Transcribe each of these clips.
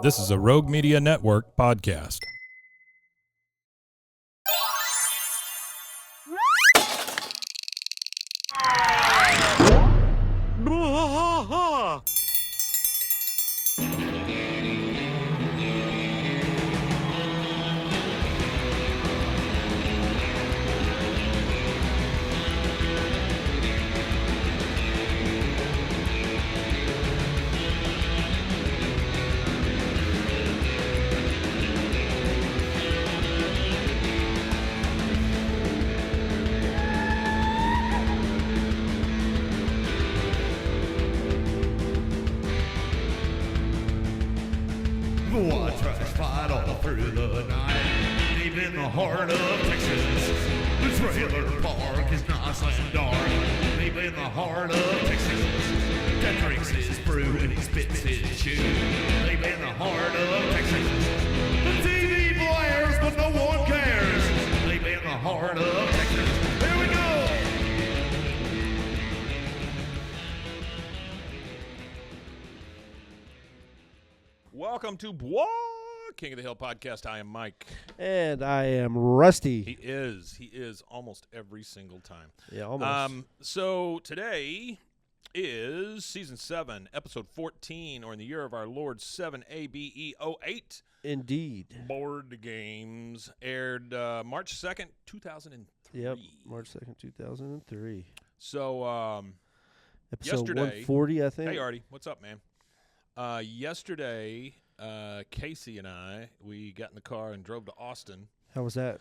This is a Rogue Media Network podcast. Through the night, deep in the heart of Texas, the trailer park is nice and dark. Deep in the heart of Texas, Cat drinks his brew and he spits his chew. Deep in the heart of Texas, the TV blares but no one cares. Deep in the heart of Texas, here we go. Welcome to Bois King of the Hill podcast. I am Mike. And I am Rusty. He is almost every single time. Yeah, almost. So today is season 7, episode 14, or in the year of our Lord 7ABE08. Indeed. Board games aired March 2nd, 2003. Yep, March 2nd, 2003. So Episode yesterday, 140, I think. Hey, Artie. What's up, man? Yesterday, Casey and I, we got in the car and drove to Austin. How was that?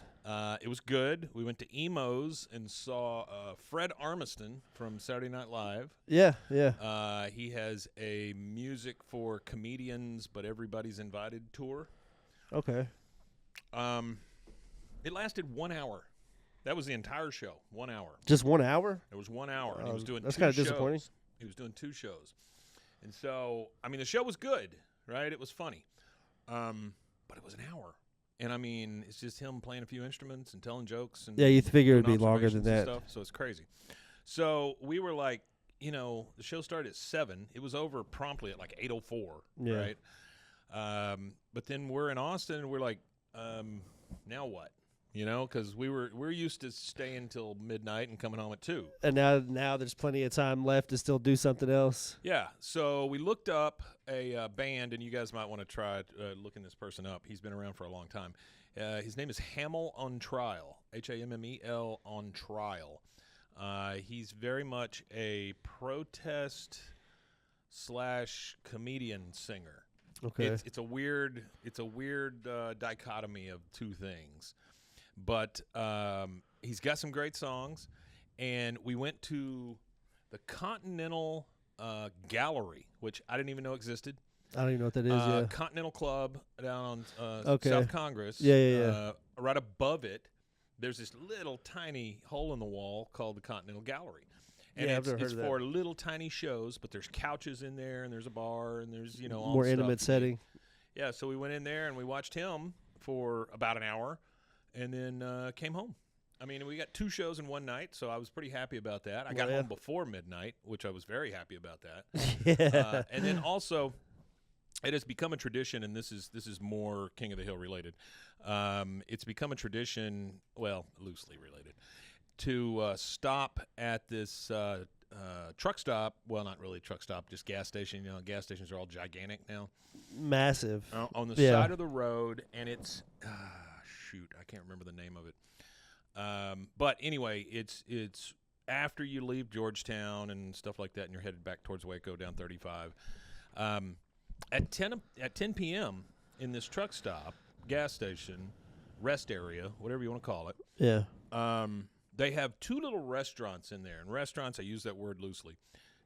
It was good. We went to Emo's and saw Fred Armiston from Saturday Night Live. Yeah. He has a music for comedians, but everybody's invited tour. Okay. It lasted 1 hour. That was the entire show, 1 hour. Just 1 hour? It was 1 hour, and he was doing that's two kind of shows. disappointing. He was doing 2 shows. And so, I mean, the show was good, right? It was funny. But it was an hour. And, I mean, it's just him playing a few instruments and telling jokes. And yeah, you figure it'd doing be longer than observations that. and stuff, so it's crazy. So we were like, you know, the show started at 7. It was over promptly at like 8:04, Yeah. right? But then we're in Austin, and we're like, now what? You know, because we're used to staying till midnight and coming home at 2. And now there's plenty of time left to still do something else. Yeah, so we looked up a band, and you guys might want to try looking this person up. He's been around for a long time. His name is Hamel on Trial, Hammel on Trial. He's very much a protest / comedian singer. Okay. It's a weird dichotomy of two things. But he's got some great songs, and we went to the Continental Gallery, which I didn't even know existed. I don't even know what that is, yeah. Continental Club down on Okay. South Congress. Yeah. Right above it, there's this little tiny hole in the wall called the Continental Gallery. And Yeah, I've never heard it's of that. for little tiny shows, but there's couches in there, and there's a bar, and there's, you know, all More the stuff intimate that setting. Yeah, so we went in there, and we watched him for about an hour, and then came home. I mean, we got 2 shows in one night, so I was pretty happy about that. I got home before midnight, which I was very happy about that. Yeah. And then also, it has become a tradition, and this is more King of the Hill related. It's become a tradition, well, loosely related, to stop at this truck stop. Well, not really truck stop, just gas station. You know, gas stations are all gigantic now. Massive. On the Yeah. side of the road, and it's shoot, I can't remember the name of it. But anyway, it's after you leave Georgetown and stuff like that, and you're headed back towards Waco down 35. At 10 p.m. in this truck stop, gas station, rest area, whatever you want to call it. Yeah. They have 2 little restaurants in there. And restaurants, I use that word loosely.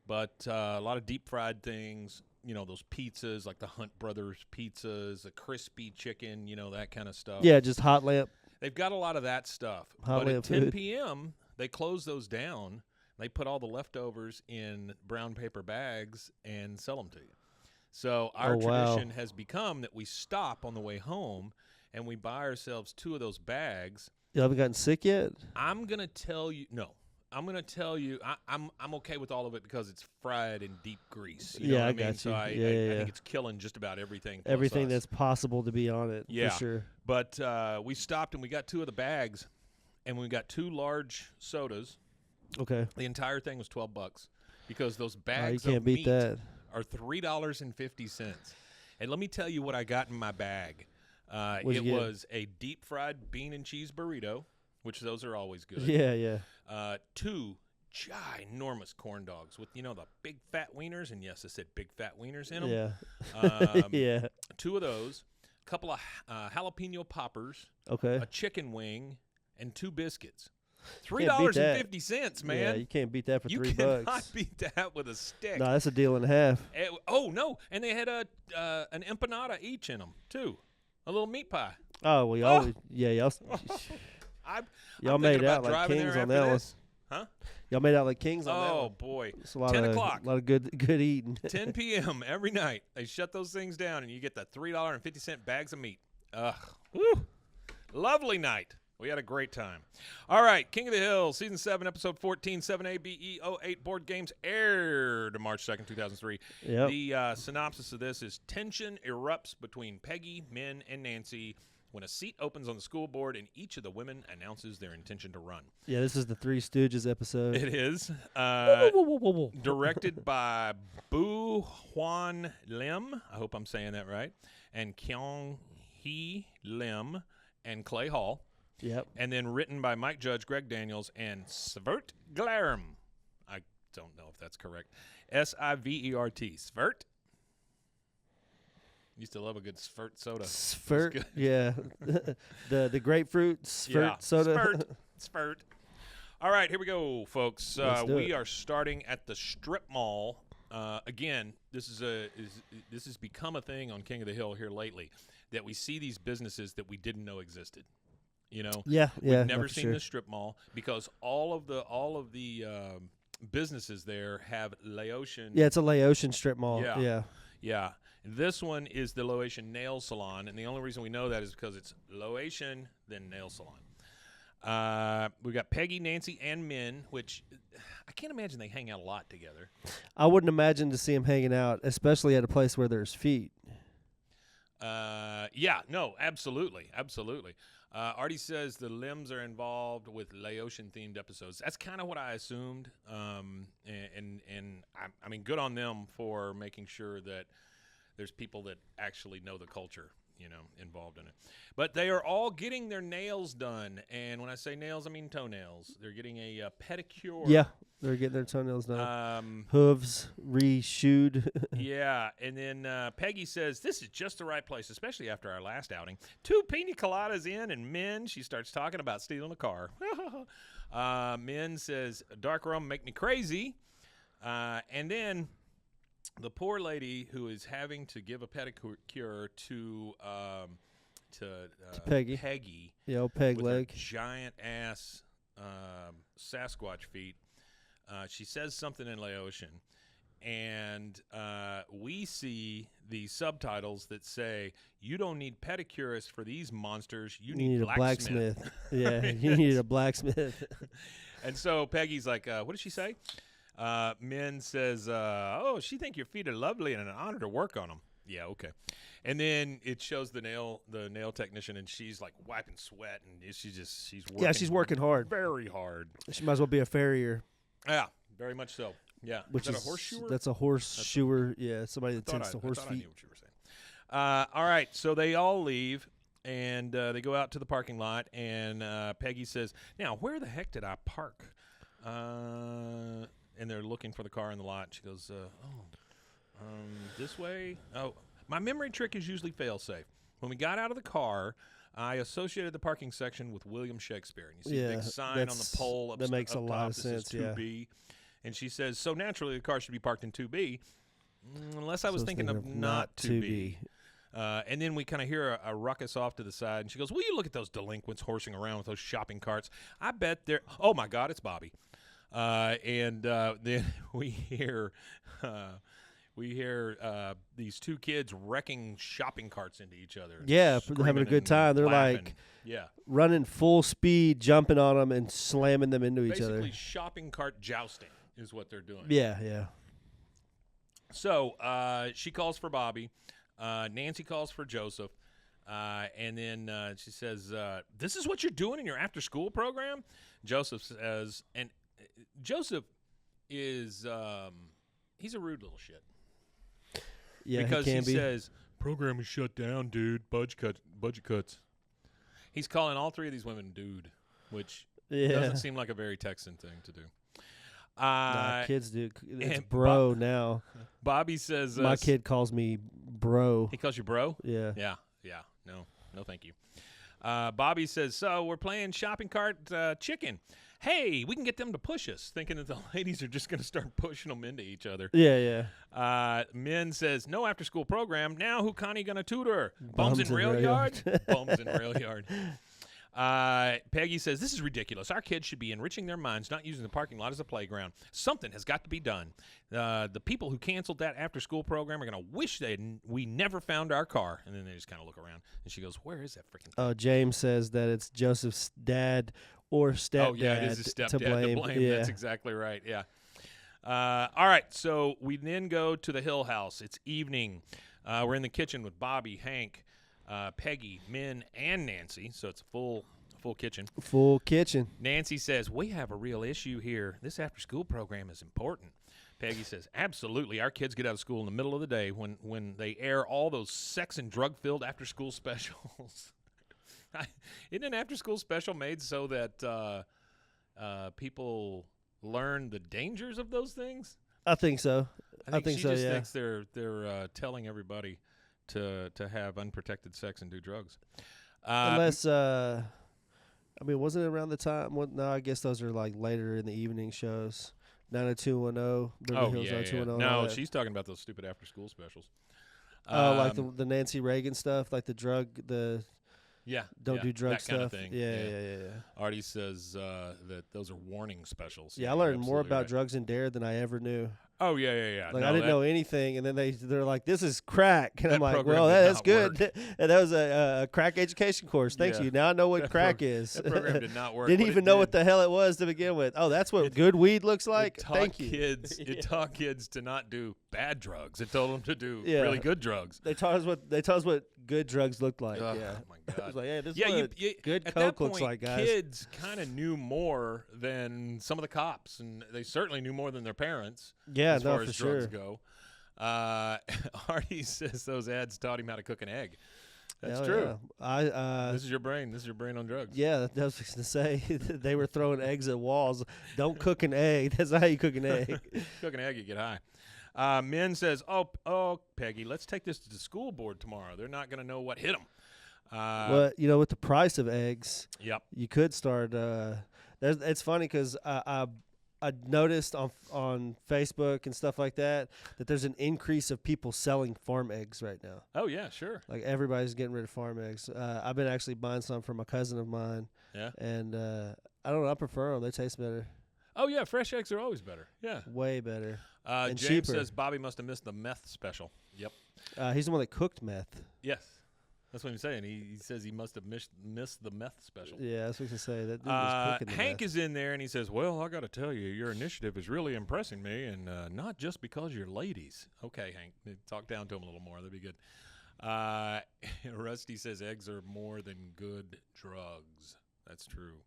But a lot of deep-fried things, you know, those pizzas, like the Hunt Brothers pizzas, a crispy chicken, you know, that kind of stuff. Yeah, just hot lamp. They've got a lot of that stuff. Hot but at lamp 10 food. p.m., they close those down. They put all the leftovers in brown paper bags and sell them to you. So our tradition has become that we stop on the way home, and we buy ourselves 2 of those bags. You haven't gotten sick yet? I'm going to tell you, no. I'm gonna tell you, I'm okay with all of it because it's fried in deep grease. You know Yeah, what I I mean? got So you. I Yeah. think it's killing just about everything. plus Everything us. that's possible to be on it. Yeah. For sure. But we stopped and we got 2 of the bags, and we got 2 large sodas. Okay. The entire thing was $12 because those You bags can't of beat meat that. are $3.50. And let me tell you what I got in my bag. What'd It you get? was a deep fried bean and cheese burrito, which those are always good. Yeah. 2 ginormous corn dogs with, the big fat wieners. And yes, I said big fat wieners in them. Yeah. Yeah. 2 of those, a couple of jalapeno poppers, Okay. a chicken wing, and 2 biscuits. Can't beat that. $3.50, man. Yeah, you can't beat that for You $3. cannot beat that with a stick. No, that's a deal and a half. Oh, no. And they had an empanada each in them, too. A little meat pie. Oh, well, y'all, y'all I'm made thinking out about like driving kings there on after that one. this. Huh? Y'all made out like kings on that Oh, one. boy. It's a lot 10 of, o'clock. A lot of good eating. 10 p.m. every night. They shut those things down, and you get the $3.50 bags of meat. Ugh. Woo. Lovely night. We had a great time. All right, King of the Hill, Season 7, Episode 14, 7ABE08 board games aired March 2nd, 2003. Yep. The synopsis of this is tension erupts between Peggy, Minh, and Nancy when a seat opens on the school board and each of the women announces their intention to run. Yeah, this is the Three Stooges episode. It is. Directed by Hwan Lim. I hope I'm saying that right. And Kyung Hee Lim and Clay Hall. Yep. And then written by Mike Judge, Greg Daniels, and Svert Glarum. I don't know if that's correct. Sivert. Svert. Used to love a good Svert soda. Svert, yeah. the grapefruit Svert soda. Svert. All right, here we go, folks. Let's do we it. are starting at the strip mall. Again, this has become a thing on King of the Hill here lately, that we see these businesses that we didn't know existed. Yeah. We've never for seen sure. the strip mall because all of the businesses there have Laotian. Yeah, it's a Laotian strip mall. Yeah. Yeah. This one is the Laotian nail salon, and the only reason we know that is because it's Laotian, then nail salon. We got Peggy, Nancy, and Minh, which I can't imagine they hang out a lot together. I wouldn't imagine to see them hanging out, especially at a place where there's feet. Yeah, no, absolutely. Artie says the Lims are involved with Laotian-themed episodes. That's kind of what I assumed, and I mean, good on them for making sure that there's people that actually know the culture, involved in it. But they are all getting their nails done, and when I say nails, I mean toenails. They're getting a pedicure. Yeah, they're getting their toenails done. Hooves re-shoed. Yeah, and then Peggy says, this is just the right place, especially after our last outing. 2 pina coladas in, and Minh, she starts talking about stealing a car. Minh says, dark rum make me crazy. And then the poor lady who is having to give a pedicure to Peggy. Yeah, old peg with leg. her giant-ass Sasquatch feet. She says something in Laotian, and we see the subtitles that say, you don't need pedicurists for these monsters. You need a blacksmith. Yeah, you need a blacksmith. And so Peggy's like, what did she say? Minh says, oh, she think your feet are lovely and an honor to work on them. Yeah, okay. And then it shows the nail technician, and she's like wiping sweat, and she's working. Yeah, she's working hard. Very hard. She might as well be a farrier. Yeah, very much so. Yeah. Which is is that a horseshoer? That's a horseshoer. Yeah, somebody that tends to horse I feet. knew what you were saying. All right, so they all leave, and they go out to the parking lot, and Peggy says, now, where the heck did I park? And they're looking for the car in the lot. She goes, this way? Oh, my memory trick is usually fail-safe. When we got out of the car, I associated the parking section with William Shakespeare. And you see a big sign on the pole up that makes up a top lot of that says sense, yeah. 2B. And she says, so naturally the car should be parked in 2B, unless I was thinking of not 2B. And then we kind of hear a ruckus off to the side, and she goes, will you look at those delinquents horsing around with those shopping carts? I bet they're – oh, my God, it's Bobby. And then we hear we hear these two kids wrecking shopping carts into each other. Yeah, screaming having a good and time. They're laughing. like running full speed, jumping on them and slamming them into each other. Basically, shopping cart jousting is what they're doing. Yeah. So she calls for Bobby. Nancy calls for Joseph. And then she says, this is what you're doing in your after-school program? Joseph says, and Joseph is he's a rude little shit. Yeah, because he says, program is shut down, dude. Budget cuts. He's calling all three of these women dude, which doesn't seem like a very Texan thing to do. Nah, kids do. It's bro now. Bobby says, my kid calls me bro. He calls you bro? Yeah. Yeah. No, thank you. Bobby says, so we're playing shopping cart chicken. Hey, we can get them to push us, thinking that the ladies are just going to start pushing them into each other. Yeah. Min says, no after-school program. Now who Connie going to tutor? Bums in rail yard? Bums in rail yard. Peggy says, this is ridiculous. Our kids should be enriching their minds, not using the parking lot as a playground. Something has got to be done. The people who canceled that after-school program are going to wish we never found our car. And then they just kind of look around. And she goes, where is that freaking thing? James says that it's Joseph's dad or stepdad, it is his stepdad to blame. Yeah. That's exactly right, yeah. All right, so we then go to the Hill House. It's evening. We're in the kitchen with Bobby, Hank, Peggy, Min, and Nancy, so it's a full kitchen. Full kitchen. Nancy says, we have a real issue here. This after-school program is important. Peggy says, absolutely. Our kids get out of school in the middle of the day when they air all those sex and drug-filled after-school specials. Isn't an after-school special made so that people learn the dangers of those things? I think so. I think she so, just yeah. thinks they're telling everybody to have unprotected sex and do drugs. Unless, wasn't it around the time? Well, no, I guess those are like later in the evening shows. 90210. Beverly Hills 90210. No, she's talking about those stupid after-school specials. Like the Nancy Reagan stuff, like the drug, don't do drug that stuff. Kind of thing. Yeah. Artie says that those are warning specials. Yeah, I learned more about drugs in Dare than I ever knew. Oh, yeah. Like, I didn't know anything, and then they're like, this is crack. And I'm like, well, program did that's not good. work. And that was a crack education course. Thank you. Now I know what crack is. That program did not work. Didn't What even it know did- what the hell it was to begin with. Oh, that's what good weed looks like? Thank you. It taught kids to not do bad drugs. It told them to do Yeah. really good drugs. They taught us what good drugs looked like. Oh, yeah. my God. It was like, hey, this is what good at coke that point, looks like, guys. Kids kind of knew more than some of the cops, and they certainly knew more than their parents. Yeah, as far for as sure. drugs go. Artie says those ads taught him how to cook an egg. That's true. Yeah. This is your brain. This is your brain on drugs. Yeah, that was to say. They were throwing eggs at walls. Don't cook an egg. That's not how you cook an egg. Cook an egg, you get high. Min says, oh, Peggy, let's take this to the school board tomorrow. They're not going to know what hit them. Well, with the price of eggs, you could start. It's funny because I noticed on Facebook and stuff like that there's an increase of people selling farm eggs right now. Oh, yeah, sure. Like everybody's getting rid of farm eggs. I've been actually buying some from a cousin of mine. Yeah. And I don't know. I prefer them. They taste better. Oh, yeah. Fresh eggs are always better. Yeah. Way better. And James says Bobby must have missed the meth special. Yep. He's the one that cooked meth. Yes. That's what he's saying. He says he must have missed the meth special. Yeah, that's what he's saying. That dude was cooking the Hank meth. is in there, and he says, well, I got to tell you, your initiative is really impressing me, and not just because you're ladies. Okay, Hank, talk down to him a little more. That'd be good. Rusty says eggs are more than good drugs. That's true.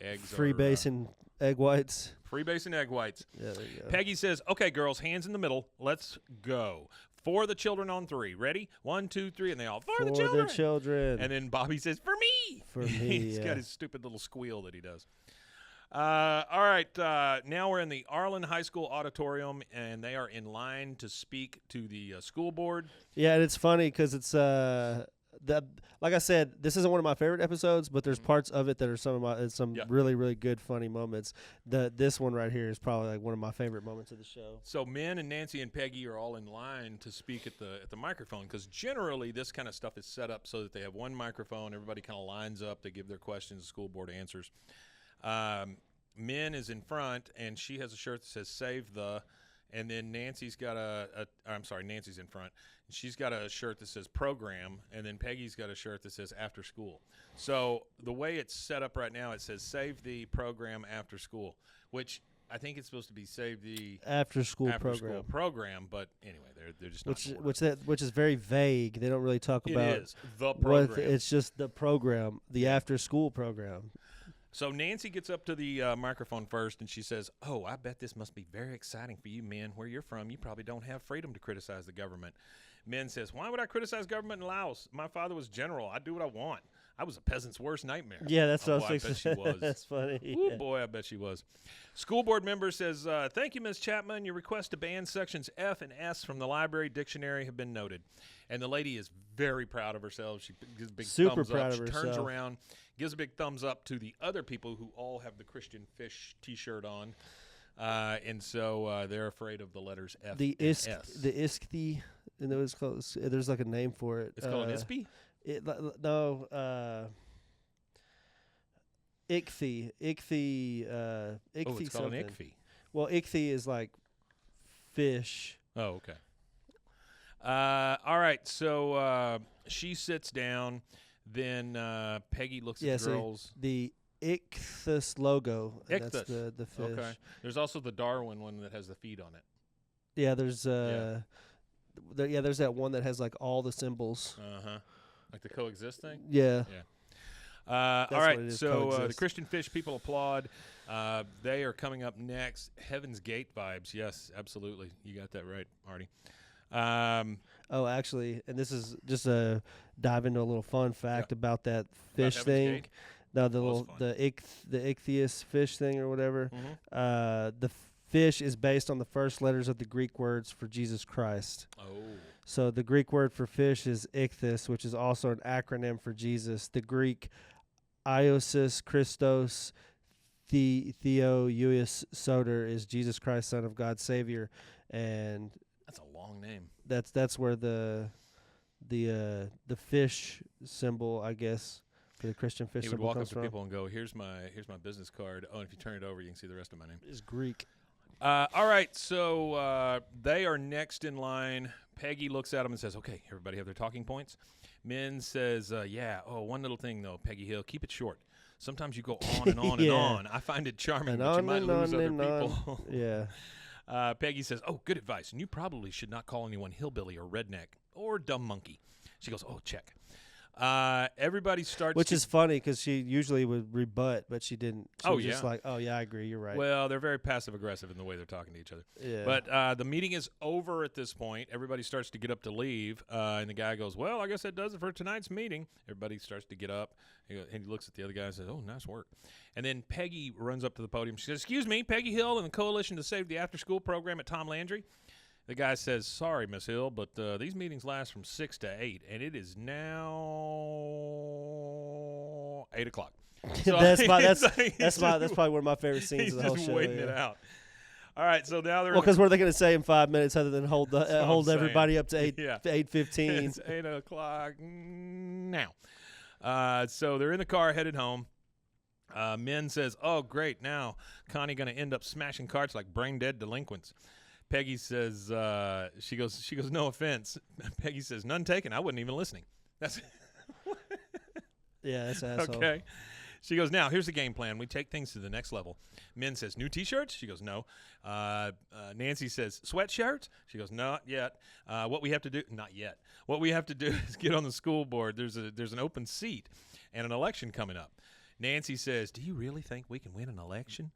Eggs Free are, base and egg whites. Free base and egg whites. Yeah, there you go. Peggy says, okay, girls, hands in the middle. Let's go. For the children on three. Ready? 1, 2, 3, and they all, for the children. And then Bobby says, for me. For me, He's got his stupid little squeal that he does. All right. Now we're in the Arlen High School auditorium, and they are in line to speak to the school board. Yeah, and it's funny because it's like I said, this isn't one of my favorite episodes, but there's parts of it that are some really, really good, funny moments. This one right here is probably like one of my favorite moments of the show. So Min and Nancy and Peggy are all in line to speak at the microphone, because generally this kind of stuff is set up so that they have one microphone. Everybody kind of lines up. They give their questions. The school board answers. Min is in front, and she has a shirt that says "Save the," And then Nancy's got Nancy's in front. And she's got a shirt that says program, and then Peggy's got a shirt that says after school. So the way it's set up right now, it says save the program after school, which I think it's supposed to be save the after school program. But anyway, they're just which is very vague. They don't really talk about it is the program. It's just the program, the after school program. So Nancy gets up to the microphone first, and she says, "Oh, I bet this must be very exciting for you men. Where you're from, you probably don't have freedom to criticize the government." Men says, "Why would I criticize government in Laos? My father was general. I do what I want. I was a peasant's worst nightmare." Yeah, that's what I was thinking. I bet she was. That's funny. Ooh, Yeah. boy, I bet she was. School board member says, "Thank you, Ms. Chapman. Your request to ban sections F and S from the library dictionary have been noted." And the lady is very proud of herself. She gives a big Super thumbs proud up. of She herself. turns around, gives a big thumbs up to the other people who all have the Christian Fish T-shirt on. And so they're afraid of the letters F and S. The ISKTHY, and it's called, there's like a name for it. It's called an ISPY? No, ICTHY. ICTHY Oh, it's called something. an ICFY. Well, ICTHY is like fish. Oh, okay. All right, so she sits down. Then Peggy looks at the girls. So the Ichthus logo. And that's Ichthus. the fish. Okay. There's also the Darwin one that has the feet on it. Yeah, there's there's that one that has like all the symbols. Like the coexist thing. Yeah. All right, what it is, so the coexist. Christian Fish people applaud. They are coming up next. Heaven's Gate vibes. Yes, absolutely. You got that right, Artie. Oh, actually, and this is just a dive into a little fun fact about that fish Heaven's thing. Gate? No, That the ichthys fish thing or whatever. Mm-hmm. The fish is based on the first letters of the Greek words for Jesus Christ. Oh. So the Greek word for fish is ichthys, which is also an acronym for Jesus. The Greek Iosis Christos Theo Uius Soter is Jesus Christ, Son of God, Savior, and That's a long name. that's where the fish symbol, I guess, for the Christian fish He would symbol walk up comes to from. people and go, "Here's my business card. Oh, and if you turn it over, you can see the rest of my name." Is Greek. All right, so they are next in line. Peggy looks at them and says, "Okay, everybody have their talking points." Min says, "Yeah. Oh, one little thing though, Peggy Hill, keep it short. Sometimes you go on and on and on. I find it charming, but you might lose other people." Yeah. Peggy says, "Oh, good advice. And you probably should not call anyone hillbilly or redneck or dumb monkey." She goes, "Oh, check." Everybody starts, Which is funny because she usually would rebut, but she didn't. She was just yeah. like, "Oh yeah, I agree. You're right." Well, they're very passive aggressive in the way they're talking to each other. Yeah. But the meeting is over at this point. Everybody starts to get up to leave, and the guy goes, "Well, I guess that does it for tonight's meeting." Everybody starts to get up, and he looks at the other guy and says, "Oh, nice work." And then Peggy runs up to the podium. She says, "Excuse me, Peggy Hill and the Coalition to Save the After School Program at Tom Landry." The guy says, "Sorry, Miss Hill, but these meetings last from 6 to 8, and it is now 8 o'clock." So that's he's probably one of my favorite scenes he's of the whole just show. waiting it out. All right, so now they're Well, because what are they going to say in 5 minutes other than hold what I'm everybody saying. up to 8:15? It's 8 o'clock now. So they're in the car headed home. Min says, "Oh, great. Now Connie going to end up smashing carts like brain-dead delinquents." Peggy says, she goes, "No offense." Peggy says, "None taken. I wasn't even listening." That's Yeah, that's asshole. okay. She goes, "Now, here's the game plan. We take things to the next level." Min says, "New T-shirts?" She goes, "No." Nancy says, "Sweatshirts?" She goes, "Not yet." What we have to do, not yet. What we have to do is get on the school board. There's an open seat and an election coming up. Nancy says, "Do you really think we can win an election?"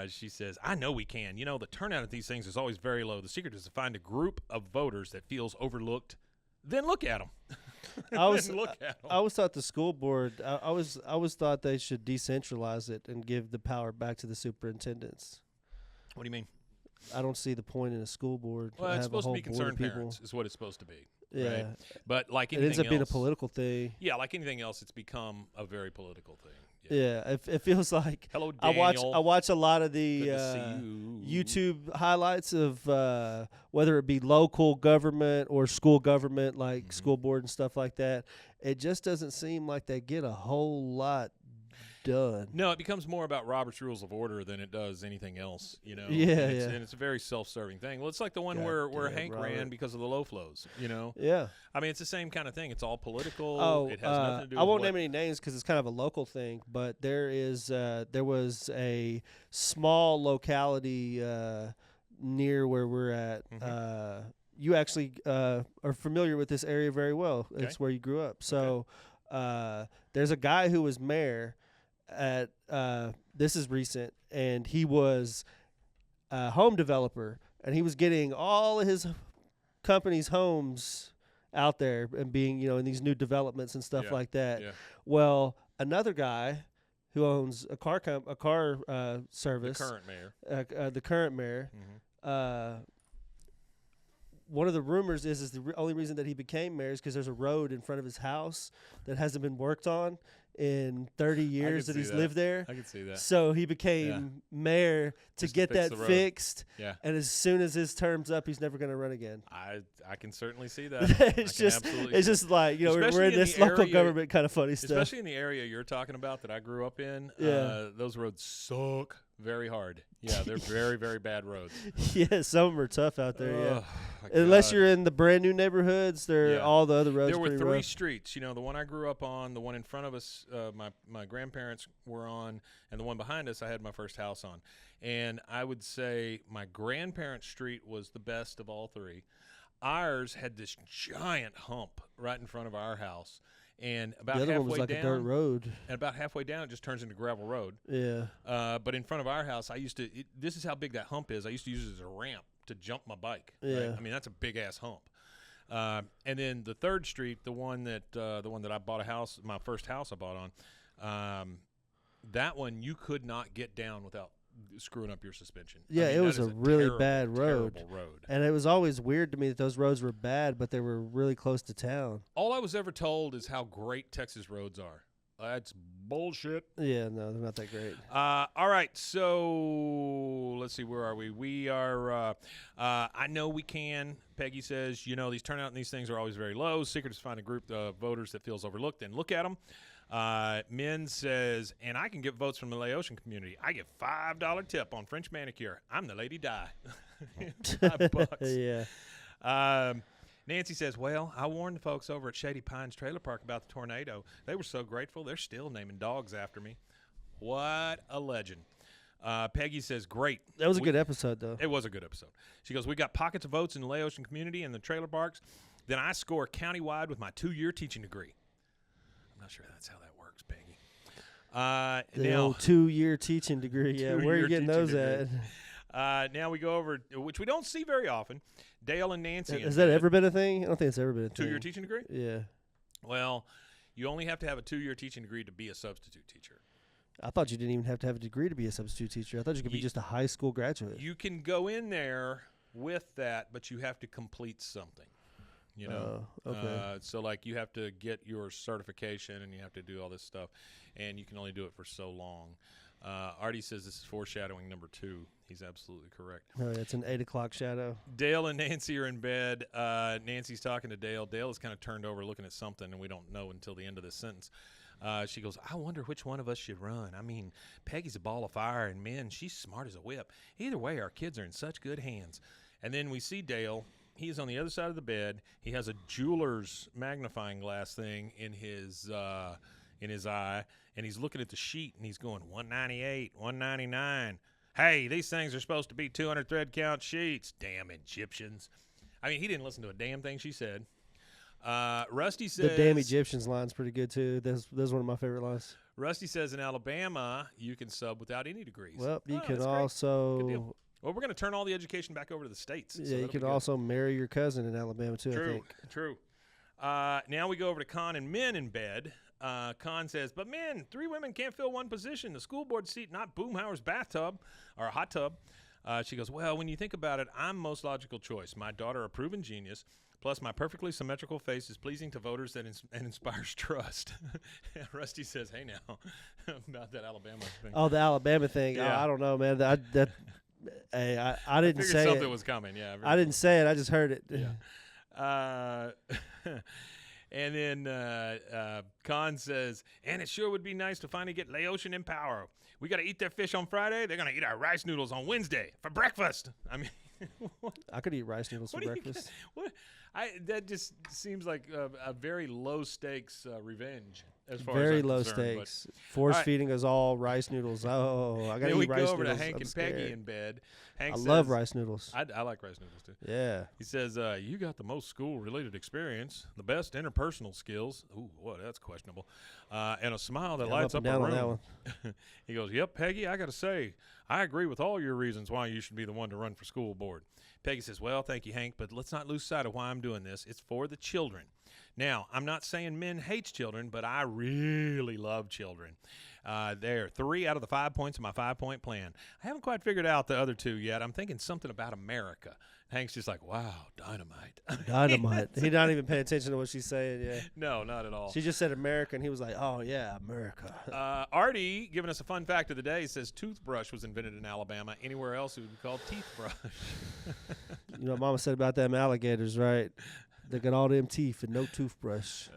She says, "I know we can. You know, the turnout at these things is always very low. The secret is to find a group of voters that feels overlooked. Then look at them." I always thought the school board. I always thought they should decentralize it and give the power back to the superintendents. What do you mean? I don't see the point in a school board. Well, to it's have a supposed to whole be board of concerned people. parents is what it's supposed to be. Yeah, Right? But like it anything ends up being a else- political thing. Yeah, like anything else, it's become a very political thing. Yeah, it feels like Hello, I Daniel. watch a lot of the Good to see you. YouTube highlights of whether it be local government or school government, like school board and stuff like that. It just doesn't seem like they get a whole lot done. No, it becomes more about Robert's Rules of Order than it does anything else, you know. Yeah, and it's a very self-serving thing. Well, it's like the one where Hank ran because of the low flows, you know. Yeah. I mean, it's the same kind of thing. It's all political. Oh, it has nothing to do with I won't name any names because it's kind of a local thing, but there was a small locality near where we're at. You actually are familiar with this area very well. Okay. It's where you grew up. So there's a guy who was mayor at this is recent, and he was a home developer, and he was getting all of his company's homes out there and being, in these new developments and stuff like that. Yeah. Well, another guy who owns a car service, the current mayor, one of the rumors is the only reason that he became mayor is because there's a road in front of his house that hasn't been worked on in 30 years that he's lived there. I can see that. So he became mayor to get that fixed. Yeah. And as soon as his term's up, he's never going to run again. I can certainly see that. it's just like, we're in this local government kind of funny stuff. Especially in the area you're talking about that I grew up in. Those roads suck very hard. Yeah, they're very, very bad roads. Yeah, some of them are tough out there, Unless you're in the brand new neighborhoods, all the other roads there were pretty three rough. streets. The one I grew up on, the one in front of us, my grandparents were on, and the one behind us I had my first house on. And I would say my grandparents' street was the best of all three. Ours had this giant hump right in front of our house. And about the other halfway one was like down, a dirt road. And about halfway down, it just turns into gravel road. Yeah. But in front of our house, this is how big that hump is. I used to use it as a ramp to jump my bike. Yeah. Right? I mean, that's a big ass hump. And then the third street, the one that I bought my first house I bought on, that one you could not get down without screwing up your suspension. Yeah, it was a really bad road. Terrible road. And it was always weird to me that those roads were bad, but they were really close to town. All I was ever told is how great Texas roads are. That's bullshit. Yeah, no, they're not that great. All right, so let's see, where are we? We are, I know we can. Peggy says, these turnout and these things are always very low. Secret is to find a group of voters that feels overlooked and look at them. Min says, and I can get votes from the Laotian community. I get $5 tip on French manicure. I'm the Lady Di. $5. Yeah. Nancy says, well, I warned the folks over at Shady Pines Trailer Park about the tornado. They were so grateful, they're still naming dogs after me. What a legend. Peggy says, great. That was a good episode, though. It was a good episode. She goes, we got pockets of votes in the Laotian community and the trailer parks. Then I score countywide with my 2-year teaching degree. I'm not sure that's how that works, Peggy. The old 2-year teaching degree. Yeah, where are you getting those at? Now we go over, which we don't see very often, Dale and Nancy. Has that ever been a thing? I don't think it's ever been a thing. 2-year teaching degree? Yeah. Well, you only have to have a 2-year teaching degree to be a substitute teacher. I thought you didn't even have to have a degree to be a substitute teacher. I thought you could be just a high school graduate. You can go in there with that, but you have to complete something. Okay. So like you have to get your certification and you have to do all this stuff, and you can only do it for so long. Artie says this is foreshadowing number 2. He's absolutely correct. Oh, it's an 8 o'clock shadow. Dale and Nancy are in bed. Nancy's talking to Dale. Dale is kind of turned over looking at something, and we don't know until the end of this sentence. She goes, I wonder which one of us should run. I mean, Peggy's a ball of fire, and man, she's smart as a whip. Either way, our kids are in such good hands. And then we see Dale. He is on the other side of the bed. He has a jeweler's magnifying glass thing in his eye, and he's looking at the sheet, and he's going, 198, 199. Hey, these things are supposed to be 200 thread count sheets. Damn Egyptians. I mean, he didn't listen to a damn thing she said. Rusty says... The damn Egyptians line's pretty good, too. That's one of my favorite lines. Rusty says in Alabama, you can sub without any degrees. Well, you can also... Well, we're going to turn all the education back over to the states. Yeah, you can also marry your cousin in Alabama, too, I think. True. Now we go over to Con and Min in bed. Con says, but Min, 3 women can't fill one position. The school board seat, not Boomhauer's bathtub or a hot tub. She goes, well, when you think about it, I'm most logical choice. My daughter, a proven genius. Plus, my perfectly symmetrical face is pleasing to voters and inspires trust. Rusty says, hey, now, about that Alabama thing. Oh, the Alabama thing. Yeah. Oh, I don't know, man. I didn't say something was coming, yeah. I didn't say it. I just heard it. Yeah. And then Khan says, and it sure would be nice to finally get Laotian in power. We got to eat their fish on Friday. They're going to eat our rice noodles on Wednesday for breakfast. I mean, I could eat rice noodles for breakfast. That just seems like a very low stakes revenge. As far very as low stakes. Force feeding us all rice noodles. Oh, I got to eat rice noodles. Then we go over to Hank and Peggy in bed. Hank says, love rice noodles. I like rice noodles too. Yeah. He says, you got the most school-related experience, the best interpersonal skills. Ooh, boy, that's questionable. And a smile that lights up a room. On that one. He goes, yep, Peggy, I got to say, I agree with all your reasons why you should be the one to run for school board. Peggy says, well, thank you, Hank, but let's not lose sight of why I'm doing this. It's for the children. Now, I'm not saying men hates children, but I really love children. There are 3 out of the 5 points of my 5-point plan. I haven't quite figured out the other 2 yet. I'm thinking something about America. Hank's just like, wow, dynamite. Dynamite. He's not even paying attention to what she's saying, yeah. No, not at all. She just said America, and he was like, oh, yeah, America. Artie, giving us a fun fact of the day, says toothbrush was invented in Alabama. Anywhere else, it would be called teeth brush. You know what Mama said about them alligators, right? They got all them teeth and no toothbrush.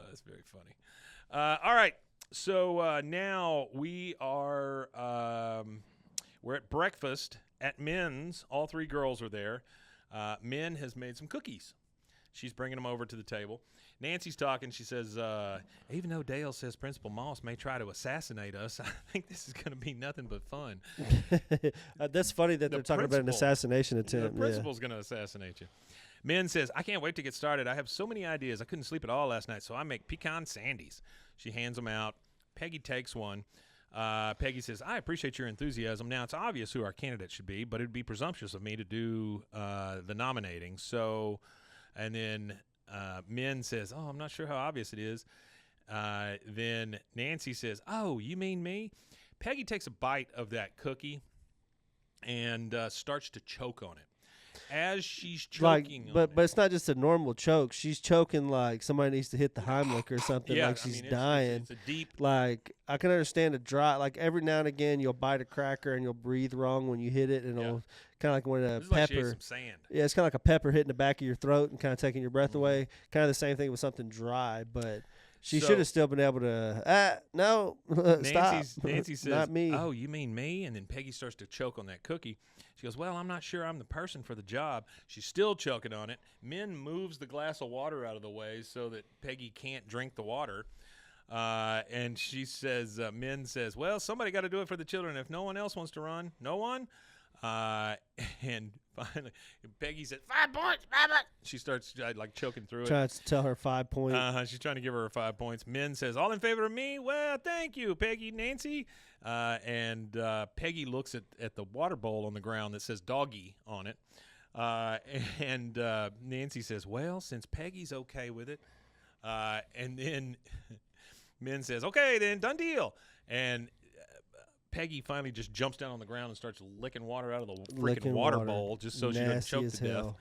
That's very funny. All right. So now we are we're at breakfast at Men's. All 3 girls are there. Min has made some cookies. She's bringing them over to the table. Nancy's talking. She says, even though Dale says Principal Moss may try to assassinate us, I think this is going to be nothing but fun. That's funny that they're talking about an assassination attempt. The principal's going to assassinate you. Min says, I can't wait to get started. I have so many ideas. I couldn't sleep at all last night, so I make pecan sandies. She hands them out. Peggy takes one. Peggy says, I appreciate your enthusiasm. Now, it's obvious who our candidate should be, but it would be presumptuous of me to do the nominating. So, and then Min says, oh, I'm not sure how obvious it is. Then Nancy says, oh, you mean me? Peggy takes a bite of that cookie and starts to choke on it. As she's choking on it. But it's not just a normal choke. She's choking like somebody needs to hit the Heimlich or something. Yeah, like she's dying. It's a deep. Like, I can understand a dry. Like, every now and again, you'll bite a cracker and you'll breathe wrong when you hit it, and it'll kind of like when a pepper. Like she ate some sand. Yeah, it's kind of like a pepper hitting the back of your throat and kind of taking your breath away. Kind of the same thing with something dry, but. She should have still been able to, no, stop. Nancy says, not me. Oh, you mean me? And then Peggy starts to choke on that cookie. She goes, well, I'm not sure I'm the person for the job. She's still choking on it. Min moves the glass of water out of the way so that Peggy can't drink the water. And she says, Min says, well, somebody got to do it for the children. If no one else wants to run, no one? And finally, Peggy said, 5 points, Mama. She starts like choking through it. Tries to tell her 5 points. She's trying to give her 5 points. Min says, all in favor of me? Well, thank you, Peggy, Nancy. And Peggy looks at the water bowl on the ground that says doggy on it. And Nancy says, well, since Peggy's okay with it. And then Min says, okay, then done deal. And Peggy finally just jumps down on the ground and starts licking water out of the freaking water bowl just so she doesn't choke to death.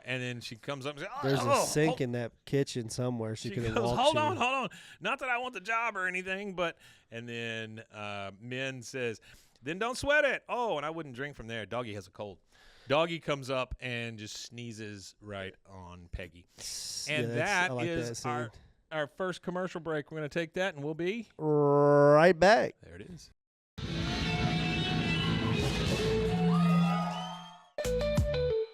And then she comes up and says, there's a sink in that kitchen somewhere. She could goes, hold on. Not that I want the job or anything, but and then Min says, then don't sweat it. Oh, and I wouldn't drink from there. Doggy has a cold. Doggy comes up and just sneezes right on Peggy. And that is our first commercial break. We're going to take that, and we'll be right back. There it is.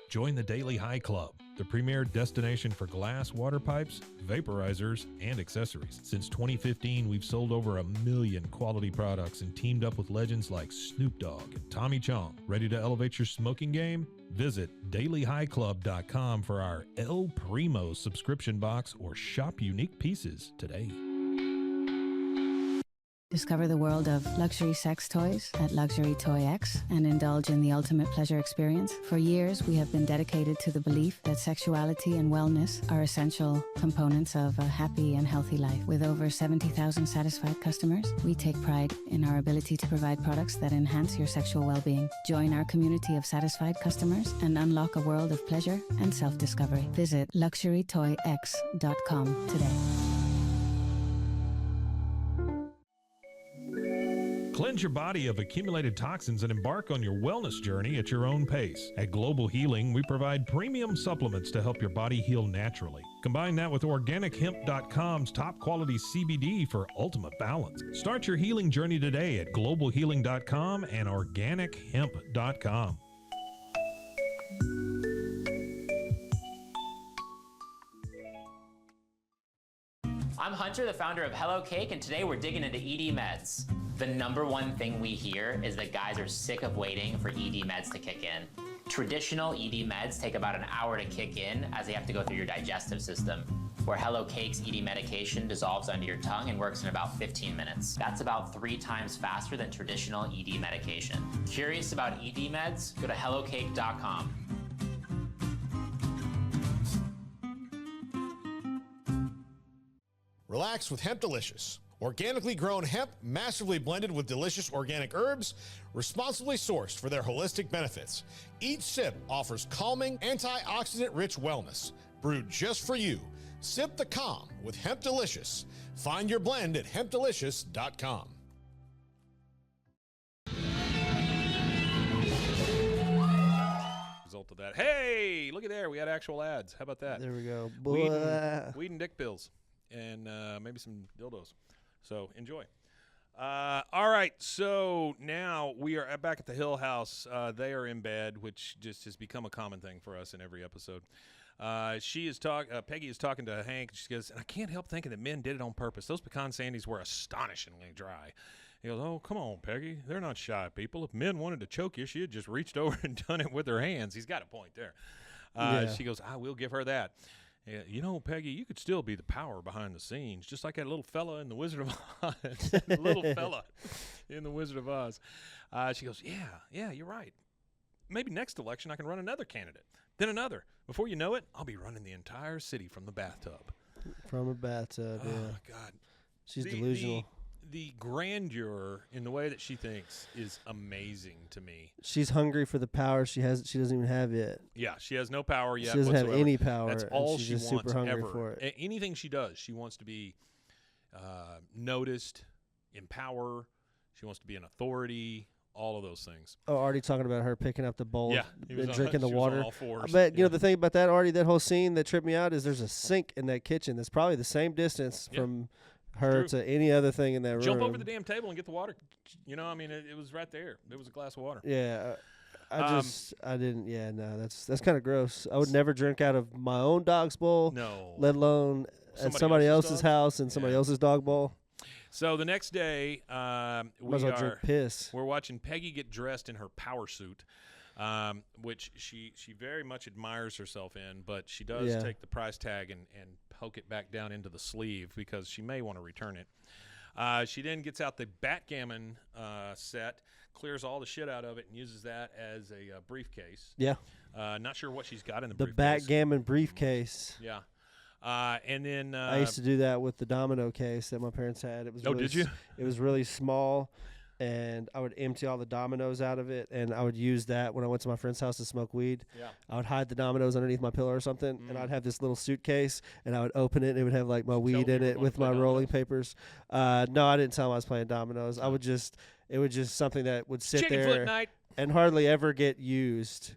Join the Daily High Club, the premier destination for glass water pipes, vaporizers, and accessories. Since 2015, we've sold over 1 million quality products and teamed up with legends like Snoop Dogg and Tommy Chong. Ready to elevate your smoking game? Visit dailyhighclub.com for our El Primo subscription box or shop unique pieces today. Discover the world of luxury sex toys at Luxury Toy X and indulge in the ultimate pleasure experience. For years, we have been dedicated to the belief that sexuality and wellness are essential components of a happy and healthy life. With over 70,000 satisfied customers, we take pride in our ability to provide products that enhance your sexual well-being. Join our community of satisfied customers and unlock a world of pleasure and self-discovery. Visit luxurytoyx.com today. Cleanse your body of accumulated toxins and embark on your wellness journey at your own pace. At Global Healing, we provide premium supplements to help your body heal naturally. Combine that with OrganicHemp.com's top quality CBD for ultimate balance. Start your healing journey today at GlobalHealing.com and OrganicHemp.com. I'm Hunter, the founder of Hello Cake, and today we're digging into ED meds. The #1 thing we hear is that guys are sick of waiting for ED meds to kick in. Traditional ED meds take about an hour to kick in as they have to go through your digestive system, where Hello Cake's ED medication dissolves under your tongue and works in about 15 minutes. That's about 3 times faster than traditional ED medication. Curious about ED meds? Go to hellocake.com. Relax with Hemp Delicious. Organically grown hemp, massively blended with delicious organic herbs, responsibly sourced for their holistic benefits. Each sip offers calming, antioxidant-rich wellness. Brewed just for you. Sip the calm with Hemp Delicious. Find your blend at hempdelicious.com. Result of that. Hey, look at there. We had actual ads. How about that? There we go. Weed and dick pills. And maybe some dildos. So enjoy. All right, so now we are back at the Hill House. They are in bed, which just has become a common thing for us in every episode. Peggy is talking to Hank. She goes, and I can't help thinking that men did it on purpose. Those pecan sandies were astonishingly dry. He goes, oh, come on, Peggy. They're not shy people. If men wanted to choke you, she had just reached over and done it with her hands. He's got a point there. She goes, I will give her that. Yeah, you know, Peggy, you could still be the power behind the scenes, just like that little fella in The Wizard of Oz. Little fella in The Wizard of Oz. She goes, yeah, you're right. Maybe next election I can run another candidate, then another. Before you know it, I'll be running the entire city from the bathtub. From a bathtub, yeah. Oh, God. She's delusional. The grandeur in the way that she thinks is amazing to me. She's hungry for the power she doesn't even have yet. Yeah, she has no power yet. She doesn't whatsoever. have any power. That's all she's she just wants super hungry ever. for it. Anything she does, she wants to be noticed, in power. She wants to be an authority. All of those things. Oh, Artie talking about her picking up the bowl and drinking the water. But you know the thing about that, Artie, that whole scene that tripped me out is there's a sink in that kitchen that's probably the same distance from her to any other thing in that room. Jump over the damn table and get the water. You know, I mean, it was right there. There was a glass of water. Yeah. I didn't. Yeah, no, that's kind of gross. I would never drink out of my own dog's bowl. No. Let alone at somebody else's house and somebody else's dog bowl. So the next day, we're watching Peggy get dressed in her power suit, which she very much admires herself in, but she does take the price tag and poke it back down into the sleeve because she may want to return it. She then gets out the backgammon set, clears all the shit out of it, and uses that as a briefcase. Yeah. Not sure what she's got in the briefcase. The backgammon briefcase. Yeah. And then I used to do that with the domino case that my parents had. It was did you? It was really small, and I would empty all the dominoes out of it, and I would use that when I went to my friend's house to smoke weed. Yeah. I would hide the dominoes underneath my pillow or something, and I'd have this little suitcase, and I would open it, and it would have like my weed in it with my rolling papers. No, I didn't tell them I was playing dominoes. It was just something that would sit Chicken there foot night. and hardly ever get used.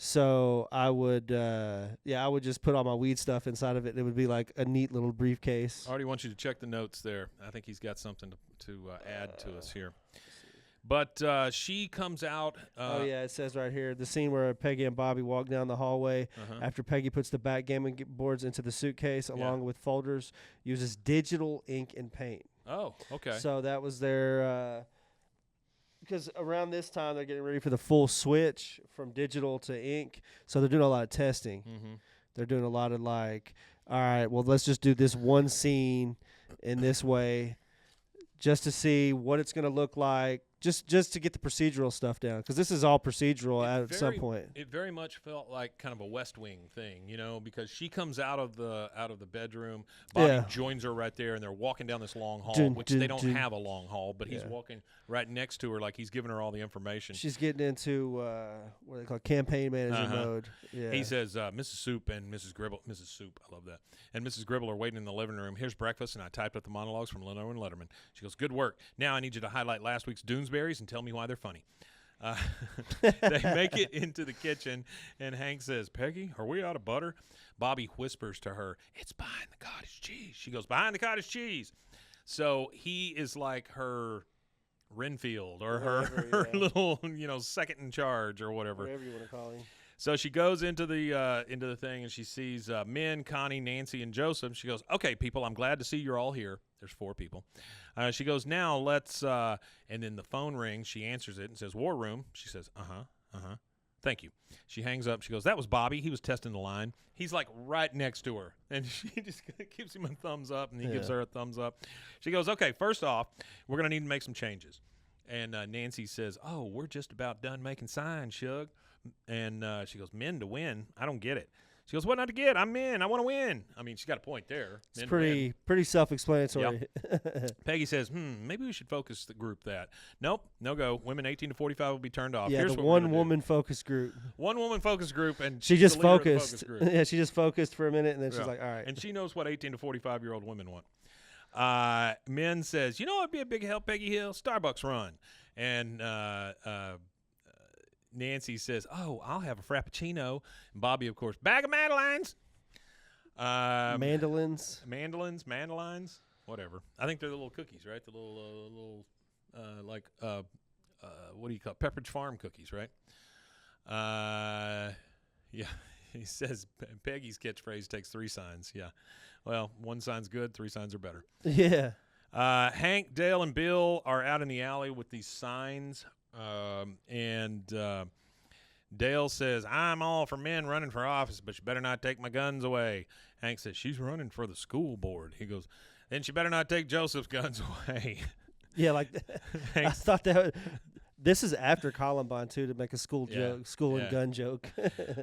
So I would just put all my weed stuff inside of it, and it would be like a neat little briefcase. I already want you to check the notes there. I think he's got something to add to us here. But she comes out. It says right here, the scene where Peggy and Bobby walk down the hallway after Peggy puts the backgammon boards into the suitcase along with folders, uses digital ink and paint. Oh, okay. So that was their... because around this time they're getting ready for the full switch from digital to ink, so they're doing a lot of testing. Mm-hmm. They're doing a lot of like, all right, well, let's just do this one scene in this way, just to see what it's going to look like Just to get the procedural stuff down, because this is all procedural at some point. It very much felt like kind of a West Wing thing, because she comes out of the bedroom. Bobby joins her right there, and they're walking down this long hall, which they don't have a long hall, but he's walking right next to her like he's giving her all the information. She's getting into what they call campaign manager mode. Yeah. He says, Mrs. Soup and Mrs. Gribble, Mrs. Soup, I love that, and Mrs. Gribble are waiting in the living room. Here's breakfast, and I typed up the monologues from Leno and Letterman. She goes, good work. Now I need you to highlight last week's Doonesbury's and tell me why they're funny. They make it into the kitchen, and Hank says, Peggy, are we out of butter? Bobby whispers to her, it's behind the cottage cheese. She goes, behind the cottage cheese. So he is like her Renfield or her little, second in charge or whatever. Whatever you want to call him. So she goes into the thing, and she sees Min, Connie, Nancy, and Joseph. She goes, okay, people, I'm glad to see you're all here. There's 4 people. She goes, now let's, and then the phone rings. She answers it and says, War Room. She says, thank you. She hangs up. She goes, that was Bobby. He was testing the line. He's like right next to her. And she just gives him a thumbs up, and he gives her a thumbs up. She goes, okay, first off, we're going to need to make some changes. And Nancy says, oh, we're just about done making signs, Shug. And she goes, men to win? I don't get it. She goes, what not to get? I'm in. I want to win. I mean, she's got a point there. It's pretty self-explanatory. Yep. Peggy says, maybe we should focus the group that. Nope, no go. Women 18 to 45 will be turned off. Yeah, Here's the what one-woman focus group. One-woman focus group, and she just focused. Yeah, she just focused for a minute, and then she's like, all right. And she knows what 18 to 45-year-old women want. Men says, it'd be a big help, Peggy Hill, Starbucks run. And Nancy says, oh, I'll have a Frappuccino. And Bobby, of course, bag of Madeleines. Mandolins, whatever. I think they're the little cookies, right? The little what do you call it? Pepperidge Farm cookies, right? Yeah. He says Peggy's catchphrase takes 3 signs. Yeah. Well, 1 sign's good, 3 signs are better. Yeah. Hank, Dale, and Bill are out in the alley with these signs. And Dale says, I'm all for men running for office, but you better not take my guns away. Hank says, she's running for the school board. He goes, then she better not take Joseph's guns away. Yeah, like I thought that this is after Columbine, too, to make a school and gun joke.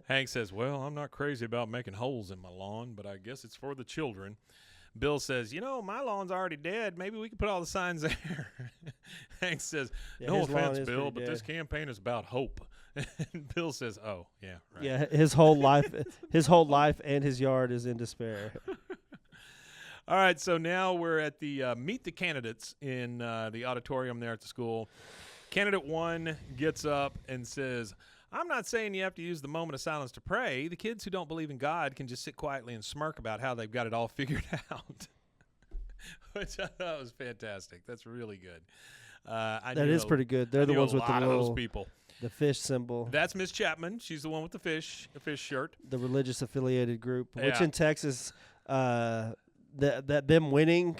Hank says, well, I'm not crazy about making holes in my lawn, but I guess it's for the children. Bill says, my lawn's already dead. Maybe we can put all the signs there. Hank says, no offense, Bill, but this campaign is about hope. And Bill says, oh, yeah, right. Yeah, his whole life and his yard is in despair. All right, so now we're at the meet the candidates in the auditorium there at the school. Candidate 1 gets up and says, I'm not saying you have to use the moment of silence to pray. The kids who don't believe in God can just sit quietly and smirk about how they've got it all figured out, which I thought was fantastic. That's really good. That is pretty good. They're the ones with the little people. The fish symbol. That's Miss Chapman. She's the one with the fish shirt. The religious affiliated group, which in Texas, that them winning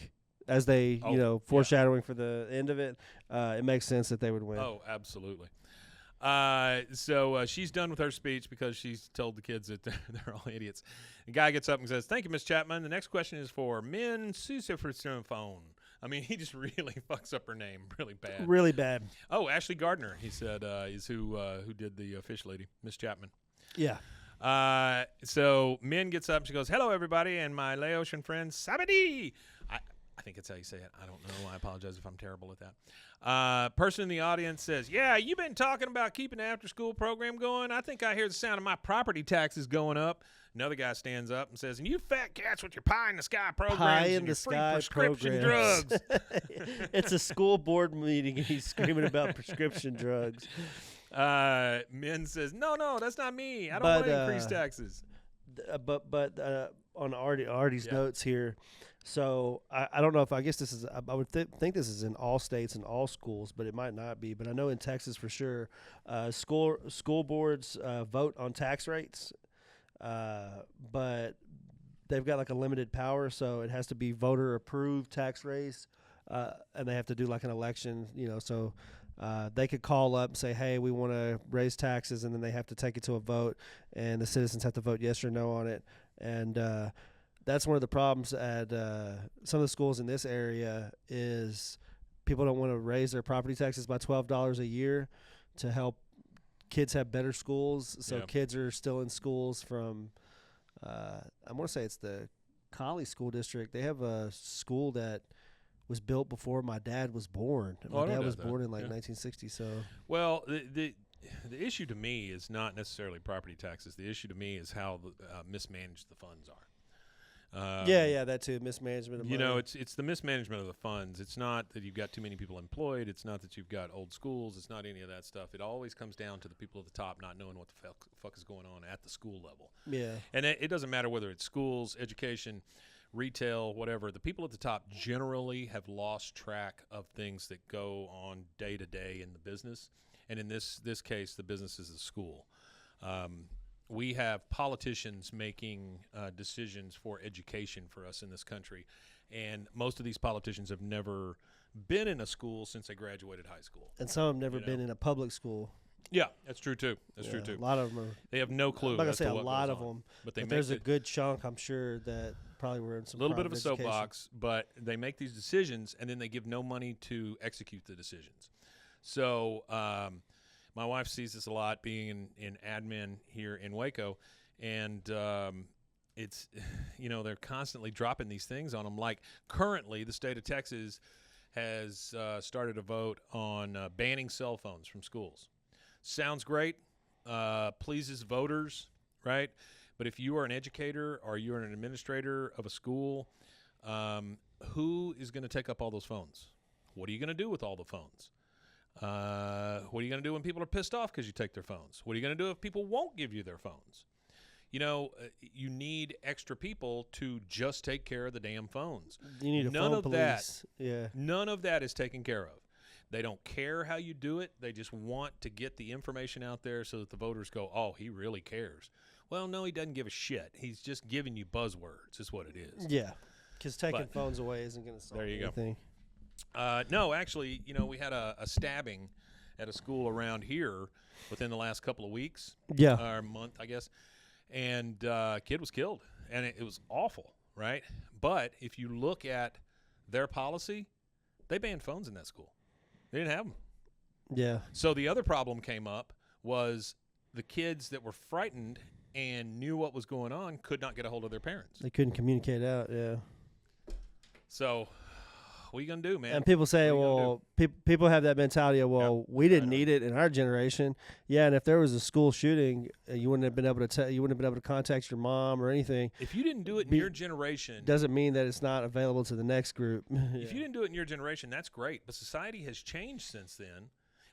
as they, foreshadowing for the end of it, it makes sense that they would win. Oh, absolutely. So she's done with her speech because she's told the kids that they're all idiots. The guy gets up and says, thank you, Miss Chapman. The next question is for Min phone. I mean, he just really fucks up her name really bad. Really bad. Oh, Ashley Gardner, he said, is who did the fish lady, Miss Chapman. Yeah. So Min gets up and she goes, hello, everybody, and my Laotian friend, Sabadi. I think that's how you say it. I don't know. I apologize if I'm terrible at that. Person in the audience says, yeah, you've been talking about keeping the after-school program going. I think I hear the sound of my property taxes going up. Another guy stands up and says, and you fat cats with your pie-in-the-sky programs and your free prescription drugs. It's a school board meeting, and he's screaming about prescription drugs. Min says, no, that's not me. I don't want to increase taxes. But on Artie's notes here, so I don't know if I guess this is I would think this is in all states and all schools, but it might not be. But I know in Texas for sure, school boards vote on tax rates, but they've got like a limited power, so it has to be voter approved tax raise, and they have to do like an election, so. They could call up and say, hey, we want to raise taxes, and then they have to take it to a vote, and the citizens have to vote yes or no on it. And that's one of the problems at some of the schools in this area is people don't want to raise their property taxes by $12 a year to help kids have better schools. So kids are still in schools from, I want to say it's the Collie School District. They have a school that was built before my dad was born. My dad was born in 1960. So well, the issue to me is not necessarily property taxes. The issue to me is how mismanaged the funds are. That too. Mismanagement of money. You know, it's the mismanagement of the funds. It's not that you've got too many people employed. It's not that you've got old schools. It's not any of that stuff. It always comes down to the people at the top not knowing what the fuck is going on at the school level. Yeah. And it doesn't matter whether it's schools, education, retail, whatever. The people at the top generally have lost track of things that go on day to day in the business. And in this case, the business is a school. We have politicians making decisions for education for us in this country, and most of these politicians have never been in a school since they graduated high school. And some have never been in a public school. Yeah, that's true too. That's true too. A lot of them they have no clue. I'm not gonna say a lot of them, but there's a good chunk, I'm sure, that probably were in some. A little bit of a education. soapbox, but they make these decisions, and then they give no money to execute the decisions. So my wife sees this a lot, being in admin here in Waco, and it's, you know, they're constantly dropping these things on them. Like currently, the state of Texas has started a vote on banning cell phones from schools. Sounds great, pleases voters, right? But if you are an educator or you're an administrator of a school, who is going to take up all those phones? What are you going to do with all the phones? What are you going to do when people are pissed off because you take their phones? What are you going to do if people won't give you their phones? You know, you need extra people to just take care of the damn phones. You need a phone police. None of that is taken care of. They don't care how you do it. They just want to get the information out there so that the voters go, oh, he really cares. Well, no, he doesn't give a shit. He's just giving you buzzwords is what it is. Yeah, because taking phones away isn't going to solve anything. There you go. No, actually, you know, we had a stabbing at a school around here within the last couple of weeks. Yeah. Or month, I guess. And kid was killed. And it was awful, right? But if you look at their policy, they banned phones in that school. They didn't have them. Yeah. So the other problem came up was the kids that were frightened and knew what was going on could not get a hold of their parents. They couldn't communicate out, yeah. So what are you going to do, man? And people say, well, people have that mentality of, well, we didn't need it in our generation. Yeah, and if there was a school shooting, you wouldn't have been able to contact your mom or anything. If you didn't do it in your generation, doesn't mean that it's not available to the next group. If you didn't do it in your generation, that's great. But society has changed since then.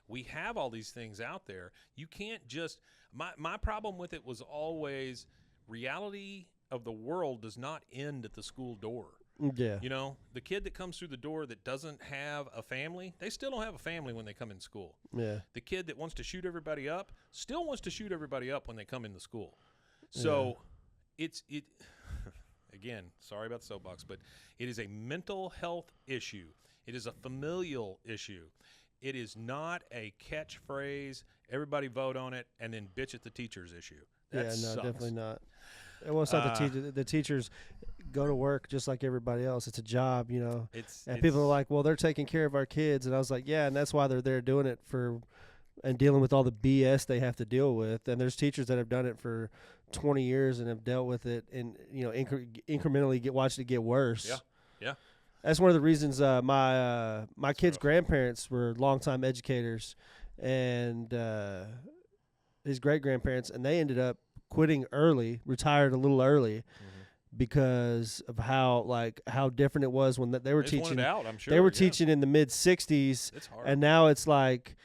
We have all these things out there. You can't just my problem with it was always reality of the world does not end at the school door. Yeah. You know, the kid that comes through the door that doesn't have a family, they still don't have a family when they come in school. Yeah. The kid that wants to shoot everybody up still wants to shoot everybody up when they come into school. So it again, sorry about the soapbox, but it is a mental health issue. It is a familial issue. It is not a catchphrase, everybody vote on it, and then bitch at the teachers issue. That sucks. Definitely not. Well, it's not the teachers go to work just like everybody else. It's a job, you know. And people are like, well, they're taking care of our kids. And I was like, yeah, and that's why they're there doing it and dealing with all the BS they have to deal with. And there's teachers that have done it for 20 years and have dealt with it and, you know, incrementally watched it get worse. Yeah, yeah. That's one of the reasons my kids' grandparents were longtime educators and his great-grandparents, and they ended up quitting early, retired a little early, because of how different it was when they were teaching. Out, I'm sure. They were teaching in the mid '60s, and now it's like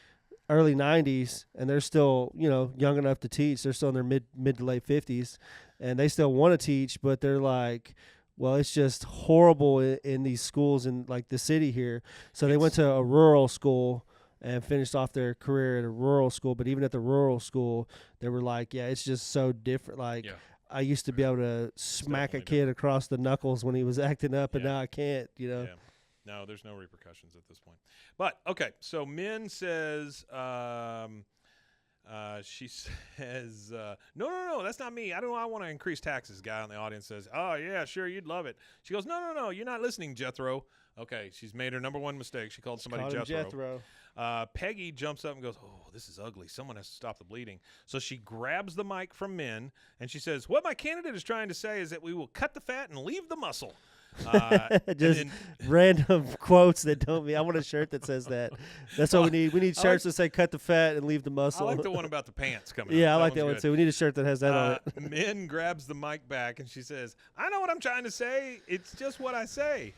early '90s, and they're still, you know, young enough to teach. They're still in their mid to late 50s, and they still want to teach, but they're like, well, it's just horrible in these schools in like the city here. So they went to a rural school and finished off their career at a rural school. But even at the rural school, they were like, yeah, it's just so different. Like, I used to be able to smack a kid across the knuckles when he was acting up, and now I can't, you know. Yeah. No, there's no repercussions at this point. But, okay, so Min says She says, no, that's not me. I want to increase taxes. Guy in the audience says, oh, yeah, sure, you'd love it. She goes, no, you're not listening, Jethro. Okay, she's made her number one mistake. She called somebody Jethro. Peggy jumps up and goes, oh, this is ugly. Someone has to stop the bleeding. So she grabs the mic from Min, and she says, what my candidate is trying to say is that we will cut the fat and leave the muscle. Just random quotes that don't mean. I want a shirt that says that. That's what we need. We need shirts that say "cut the fat and leave the muscle." I like the one about the pants coming. Yeah, up. I like that one too. We need a shirt that has that on it. Min grabs the mic back and she says, "I know what I'm trying to say. It's just what I say."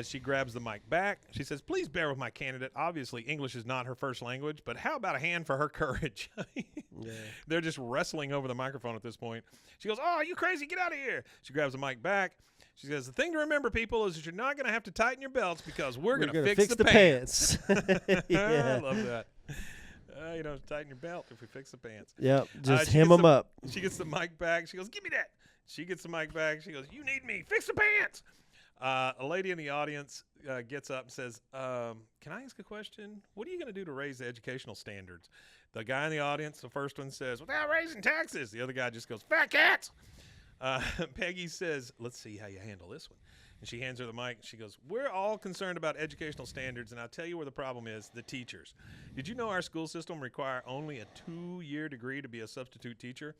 She grabs the mic back. She says, "Please bear with my candidate. Obviously, English is not her first language, but how about a hand for her courage?" Yeah. They're just wrestling over the microphone at this point. She goes, "Oh, you crazy? Get out of here!" She grabs the mic back. She says, "The thing to remember, people, is that you're not going to have to tighten your belts because we're going to fix the pants." Yeah. I love that. You don't tighten your belt if we fix the pants. Yep, just hem them up. She gets the mic back. She goes, "Give me that." She gets the mic back. She goes, "You need me. Fix the pants." A lady in the audience gets up and says, "Can I ask a question? What are you going to do to raise the educational standards?" The guy in the audience, the first one, says, "Without raising taxes." The other guy just goes, "Fat cats." Peggy says, "Let's see how you handle this one." And she hands her the mic. She goes, "We're all concerned about educational standards, and I'll tell you where the problem is, the teachers. Did you know our school system require only a 2-year degree to be a substitute teacher?"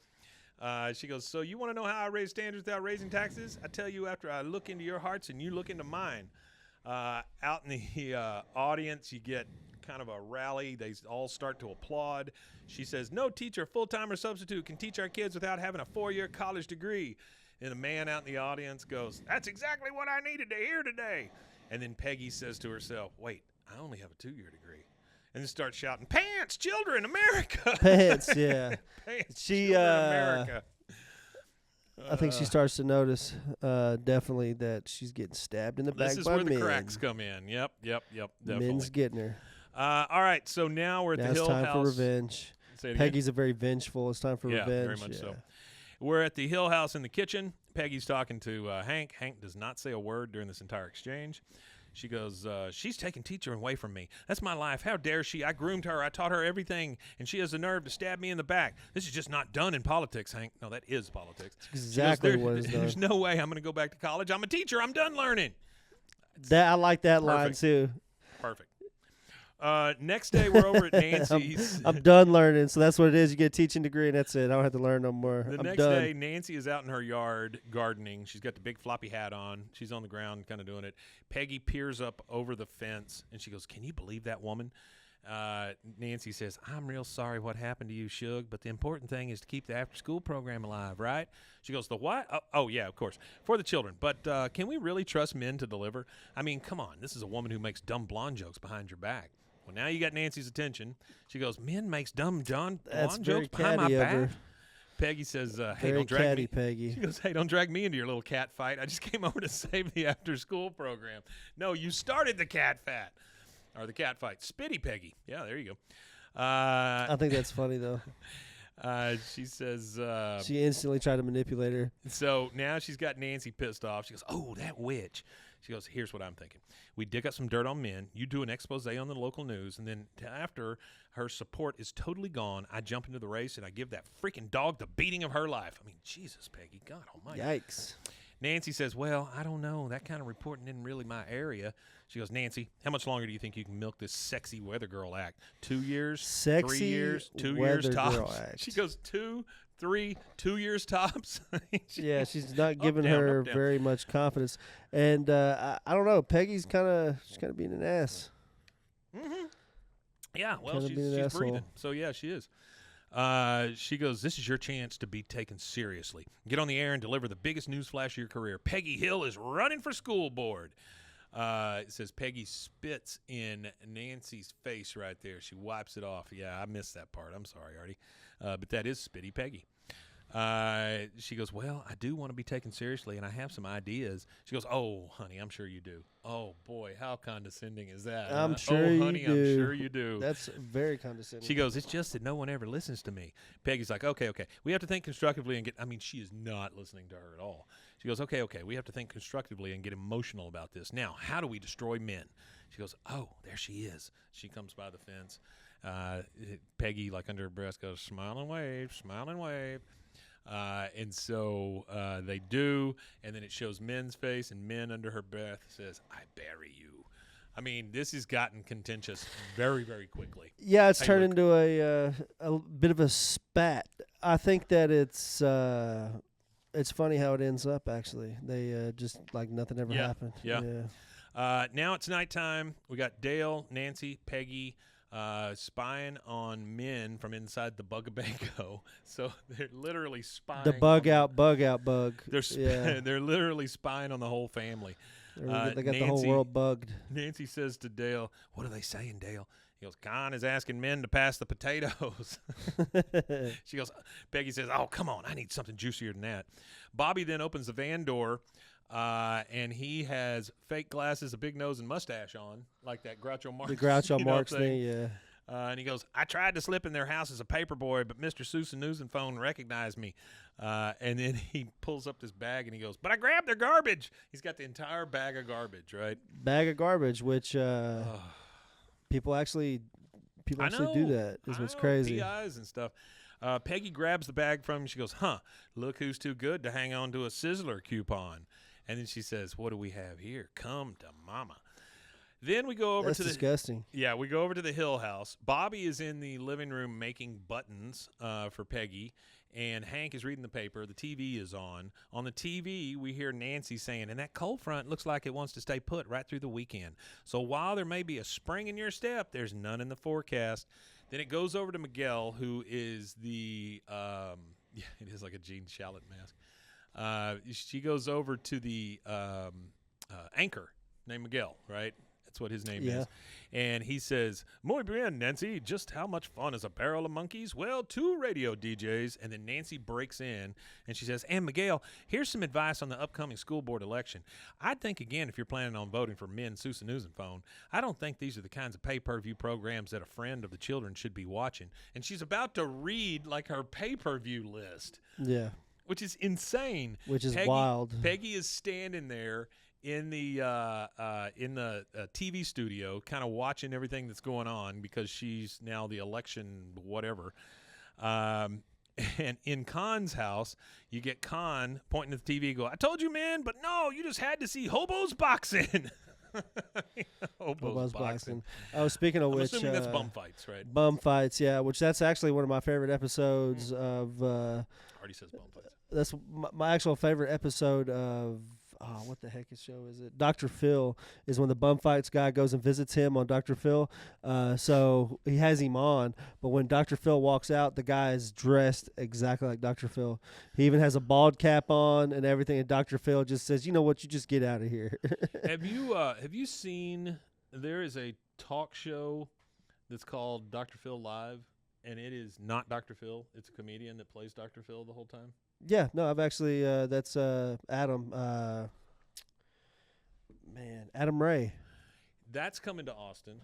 She goes, "So you want to know how I raise standards without raising taxes? I tell you after I look into your hearts and you look into mine." Out in the audience, you get kind of a rally. They all start to applaud. She says, "No teacher, full-time or substitute, can teach our kids without having a 4-year college degree." And the man out in the audience goes, "That's exactly what I needed to hear today." And then Peggy says to herself, "Wait, I only have a 2-year degree." And then starts shouting, "Pants, children, America!" Pants, yeah. Pants, children, America. I think she starts to notice definitely that she's getting stabbed in the back by men. This is where the cracks come in. Yep, definitely. Men's getting her. All right, so now we're at the Hill House. It's time for revenge. Peggy's a very vengeful. It's time for revenge. Very much so. We're at the Hill House in the kitchen. Peggy's talking to Hank. Hank does not say a word during this entire exchange. She goes, "She's taking teacher away from me. That's my life. How dare she? I groomed her. I taught her everything, and she has the nerve to stab me in the back. This is just not done in politics, Hank." No, that is politics. That's exactly what is done. There's no way I'm going to go back to college. I'm a teacher. I'm done learning. I like that line, too. Perfect. Next day, we're over at Nancy's. I'm done learning, so that's what it is. You get a teaching degree, and that's it. I don't have to learn no more. The next day, Nancy is out in her yard gardening. She's got the big floppy hat on. She's on the ground kind of doing it. Peggy peers up over the fence, and she goes, "Can you believe that woman?" Nancy says, "I'm real sorry what happened to you, Shug, but the important thing is to keep the after-school program alive, right?" She goes, "The what?" Oh, yeah, of course, for the children. But can we really trust men to deliver? I mean, come on. This is a woman who makes dumb blonde jokes behind your back. Well, now you got Nancy's attention. She goes, "Men makes dumb blonde jokes behind my back." Peggy says, "Hey, don't drag me." Peggy. She goes, "Hey, don't drag me into your little cat fight. I just came over to save the after-school program." "No, you started the cat fight. Or the cat fight. Spitty Peggy." Yeah, there you go. I think that's funny, though. She says... she instantly tried to manipulate her. So now she's got Nancy pissed off. She goes, "Oh, that witch." She goes, "Here's what I'm thinking. We dig up some dirt on men. You do an expose on the local news. And then after her support is totally gone, I jump into the race and I give that freaking dog the beating of her life." I mean, Jesus, Peggy. God almighty. Yikes. Nancy says, "Well, I don't know. That kind of reporting isn't really my area." She goes, "Nancy, how much longer do you think you can milk this sexy weather girl act? 2 years? Sexy 3 years? 2 years tops?" She goes, 2, 3, 2 years tops. Yeah, she's not giving her very much confidence. And I don't know. Peggy's kind of being an ass. Mm-hmm. Yeah, well, Kinda she's breathing. So, yeah, she is. She goes, "This is your chance to be taken seriously. Get on the air and deliver the biggest news flash of your career. Peggy Hill is running for school board." It says Peggy spits in Nancy's face right there. She wipes it off. Yeah, I missed that part. I'm sorry, Artie. But that is Spitty Peggy. She goes, "Well, I do want to be taken seriously, and I have some ideas." She goes, "Oh, honey, I'm sure you do." Oh, boy, how condescending is that? I'm sure oh, you honey, do. I'm sure you do. That's very condescending. She goes, "It's just that no one ever listens to me." Peggy's like, okay. We have to think constructively and get, I mean, she is not listening to her at all. She goes, okay, we have to think constructively and get emotional about this. Now, how do we destroy men? She goes, "Oh, there she is." She comes by the fence. Peggy, like under her breath, goes, smile and wave, smile and wave. And so they do, and then it shows Min's face, and Min under her breath says, I bury you. I mean, this has gotten contentious very, very quickly. Yeah, it's turned into a bit of a spat. I think that it's funny how it ends up, actually. They just like nothing ever happened. Yeah. Now it's nighttime. We got Dale, Nancy, Peggy spying on Min from inside the Bugabango. So they're literally spying. The bug out bug. They're literally spying on the whole family. They got the whole world bugged. Nancy says to Dale, what are they saying, Dale? He goes, Khan is asking Min to pass the potatoes. She goes, Peggy says, oh, come on, I need something juicier than that. Bobby then opens the van door, and he has fake glasses, a big nose, and mustache on, like that Groucho Marx. The Groucho Marx thing, yeah. And he goes, I tried to slip in their house as a paper boy, but Mr. Susan Newsenphone recognized me. And then he pulls up this bag, and he goes, but I grabbed their garbage. He's got the entire bag of garbage, right? Bag of garbage, which people actually do that. Is what's crazy. PIs and stuff. Peggy grabs the bag from him. She goes, look who's too good to hang on to a Sizzler coupon. And then she says, what do we have here? Come to mama. Then we go over That's to disgusting. Yeah, we go over to the Hill House. Bobby is in the living room making buttons for Peggy, and Hank is reading the paper. The TV is on. On the TV, we hear Nancy saying, and that cold front looks like it wants to stay put right through the weekend. So while there may be a spring in your step, there's none in the forecast. Then it goes over to Miguel, who is the it is like a Gene Shalit mask. She goes over to the anchor named Miguel, right? That's what his name is. And he says, muy bien, Nancy, just how much fun is a barrel of monkeys? Well, 2 radio DJs. And then Nancy breaks in, and she says, and Miguel, here's some advice on the upcoming school board election. I'd think, again, if you're planning on voting for Min Susan Newsenphone, I don't think these are the kinds of pay-per-view programs that a friend of the children should be watching. And she's about to read, like, her pay-per-view list. Yeah. Which is insane. Which is wild. Peggy is standing there in the TV studio, kind of watching everything that's going on because she's now the election whatever. And in Khan's house, you get Khan pointing at the TV, go, I told you, man, but no, you just had to see hobos boxing. Hobos boxing. Oh, speaking of which, assuming that's bum fights, right? Bum fights, yeah. Which that's actually one of my favorite episodes of. Already says bum fights. That's my actual favorite episode of. Oh, what the heck show is it? Dr. Phil is when the bum fights guy goes and visits him on Dr. Phil. So he has him on, but when Dr. Phil walks out, the guy is dressed exactly like Dr. Phil. He even has a bald cap on and everything, and Dr. Phil just says, you know what, you just get out of here. Have you seen, there is a talk show that's called Dr. Phil Live, and it is not Dr. Phil. It's a comedian that plays Dr. Phil the whole time. Yeah, no, I've actually, that's Adam, Adam Ray. That's coming to Austin.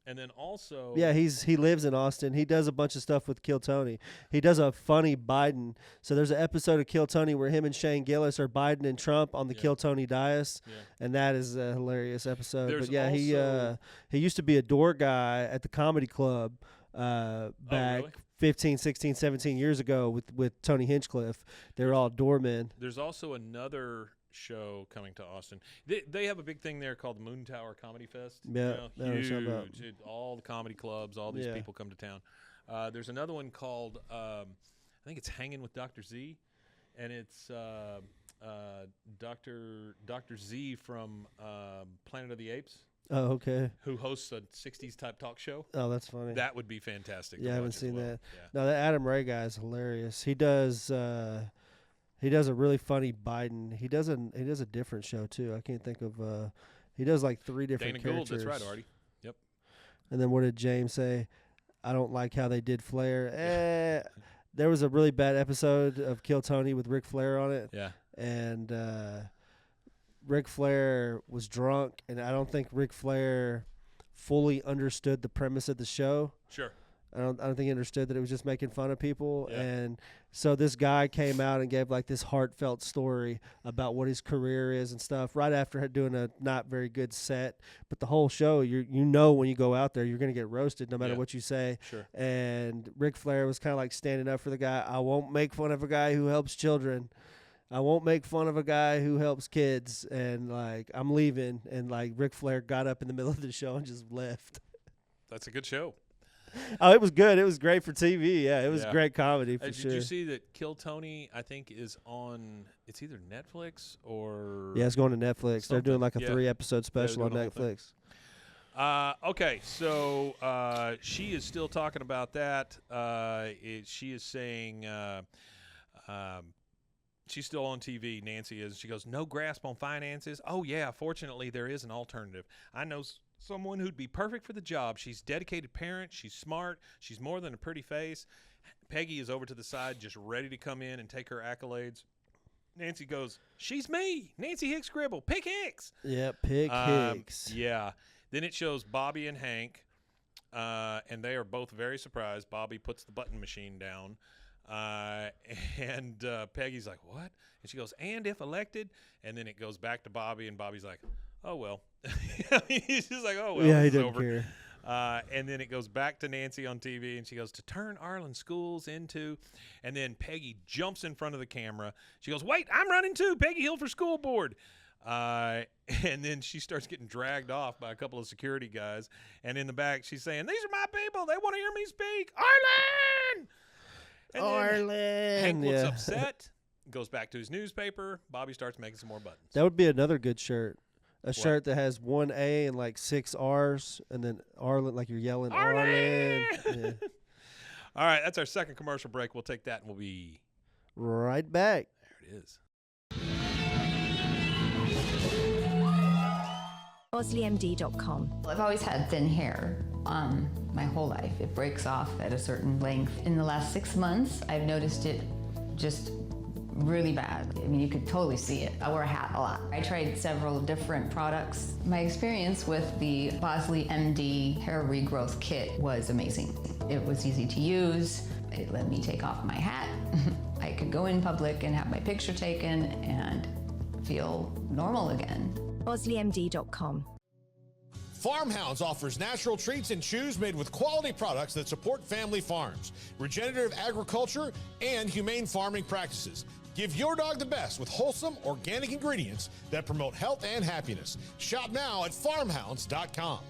And then also. Yeah, he lives in Austin. He does a bunch of stuff with Kill Tony. He does a funny Biden. So there's an episode of Kill Tony where him and Shane Gillis are Biden and Trump on the Kill Tony dais. Yeah. And that is a hilarious episode. There's but yeah, he used to be a door guy at the comedy club back 15, 16, 17 years ago with Tony Hinchcliffe. They're all doormen. There's also another show coming to Austin. They have a big thing there called the Moon Tower Comedy Fest. Yeah, huge. All the comedy clubs, all these people come to town. There's another one called I think it's Hanging with Dr. Z, and it's Dr. Z from Planet of the Apes. Oh, okay. Who hosts a 60s type talk show. Oh, that's funny. That would be fantastic. Yeah, I haven't seen that. Yeah. No, that Adam Ray guy is hilarious. He does a really funny Biden. He does a different show too. I can't think of he does like 3 different Dana characters. Gould, that's right, Artie. Yep. And then what did James say? I don't like how they did Flair. There was a really bad episode of Kill Tony with Ric Flair on it. Yeah. And Ric Flair was drunk, and I don't think Ric Flair fully understood the premise of the show. Sure. I don't think he understood that it was just making fun of people. Yeah. And so this guy came out and gave like this heartfelt story about what his career is and stuff right after doing a not very good set. But the whole show, you know when you go out there, you're going to get roasted no matter what you say. Sure. And Ric Flair was kind of like standing up for the guy. I won't make fun of a guy who helps children. I won't make fun of a guy who helps kids. And, like, I'm leaving. And, like, Ric Flair got up in the middle of the show and just left. That's a good show. Oh, it was good. It was great for TV. Yeah, it was great comedy for sure. Did you see that Kill Tony, I think, is on – it's either Netflix or – Yeah, it's going to Netflix. They're doing like a 3-episode special on Netflix. Okay, so she is still talking about that. She is saying she's still on TV, Nancy is. She goes, no grasp on finances? Oh, yeah, fortunately there is an alternative. I know someone who'd be perfect for the job. She's a dedicated parent. She's smart. She's more than a pretty face. Peggy is over to the side just ready to come in and take her accolades. Nancy goes, she's me, Nancy Hicks Gribble, Pick Hicks. Yeah, Pick Hicks. Yeah. Then it shows Bobby and Hank, and they are both very surprised. Bobby puts the button machine down, and Peggy's like, what? And she goes, and if elected? And then it goes back to Bobby, and Bobby's like, oh, well. He's just like, oh, well, yeah, he it's didn't over. care. And then it goes back to Nancy on TV, and she goes, to turn Arlen Schools into, and then Peggy jumps in front of the camera. She goes, wait, I'm running too, Peggy Hill for school board. And then she starts getting dragged off by a couple of security guys. And in the back, she's saying, these are my people. They want to hear me speak. Arlen! And Arlen! Hank looks upset, goes back to his newspaper. Bobby starts making some more buttons. That would be another good shirt. A shirt that has one A and like 6 R's, and then Arlen, like you're yelling Arlen. Yeah. All right, that's our second commercial break. We'll take that, and we'll be right back. There it is. OsleyMD.com. I've always had thin hair my whole life. It breaks off at a certain length. In the last 6 months, I've noticed it just really bad. I mean, you could totally see it. I wear a hat a lot. I tried several different products. My experience with the Bosley MD hair regrowth kit was amazing. It was easy to use. It let me take off my hat. I could go in public and have my picture taken and feel normal again. OsleyMD.com. Farmhounds offers natural treats and chews made with quality products that support family farms, regenerative agriculture, and humane farming practices. Give your dog the best with wholesome, organic ingredients that promote health and happiness. Shop now at farmhounds.com.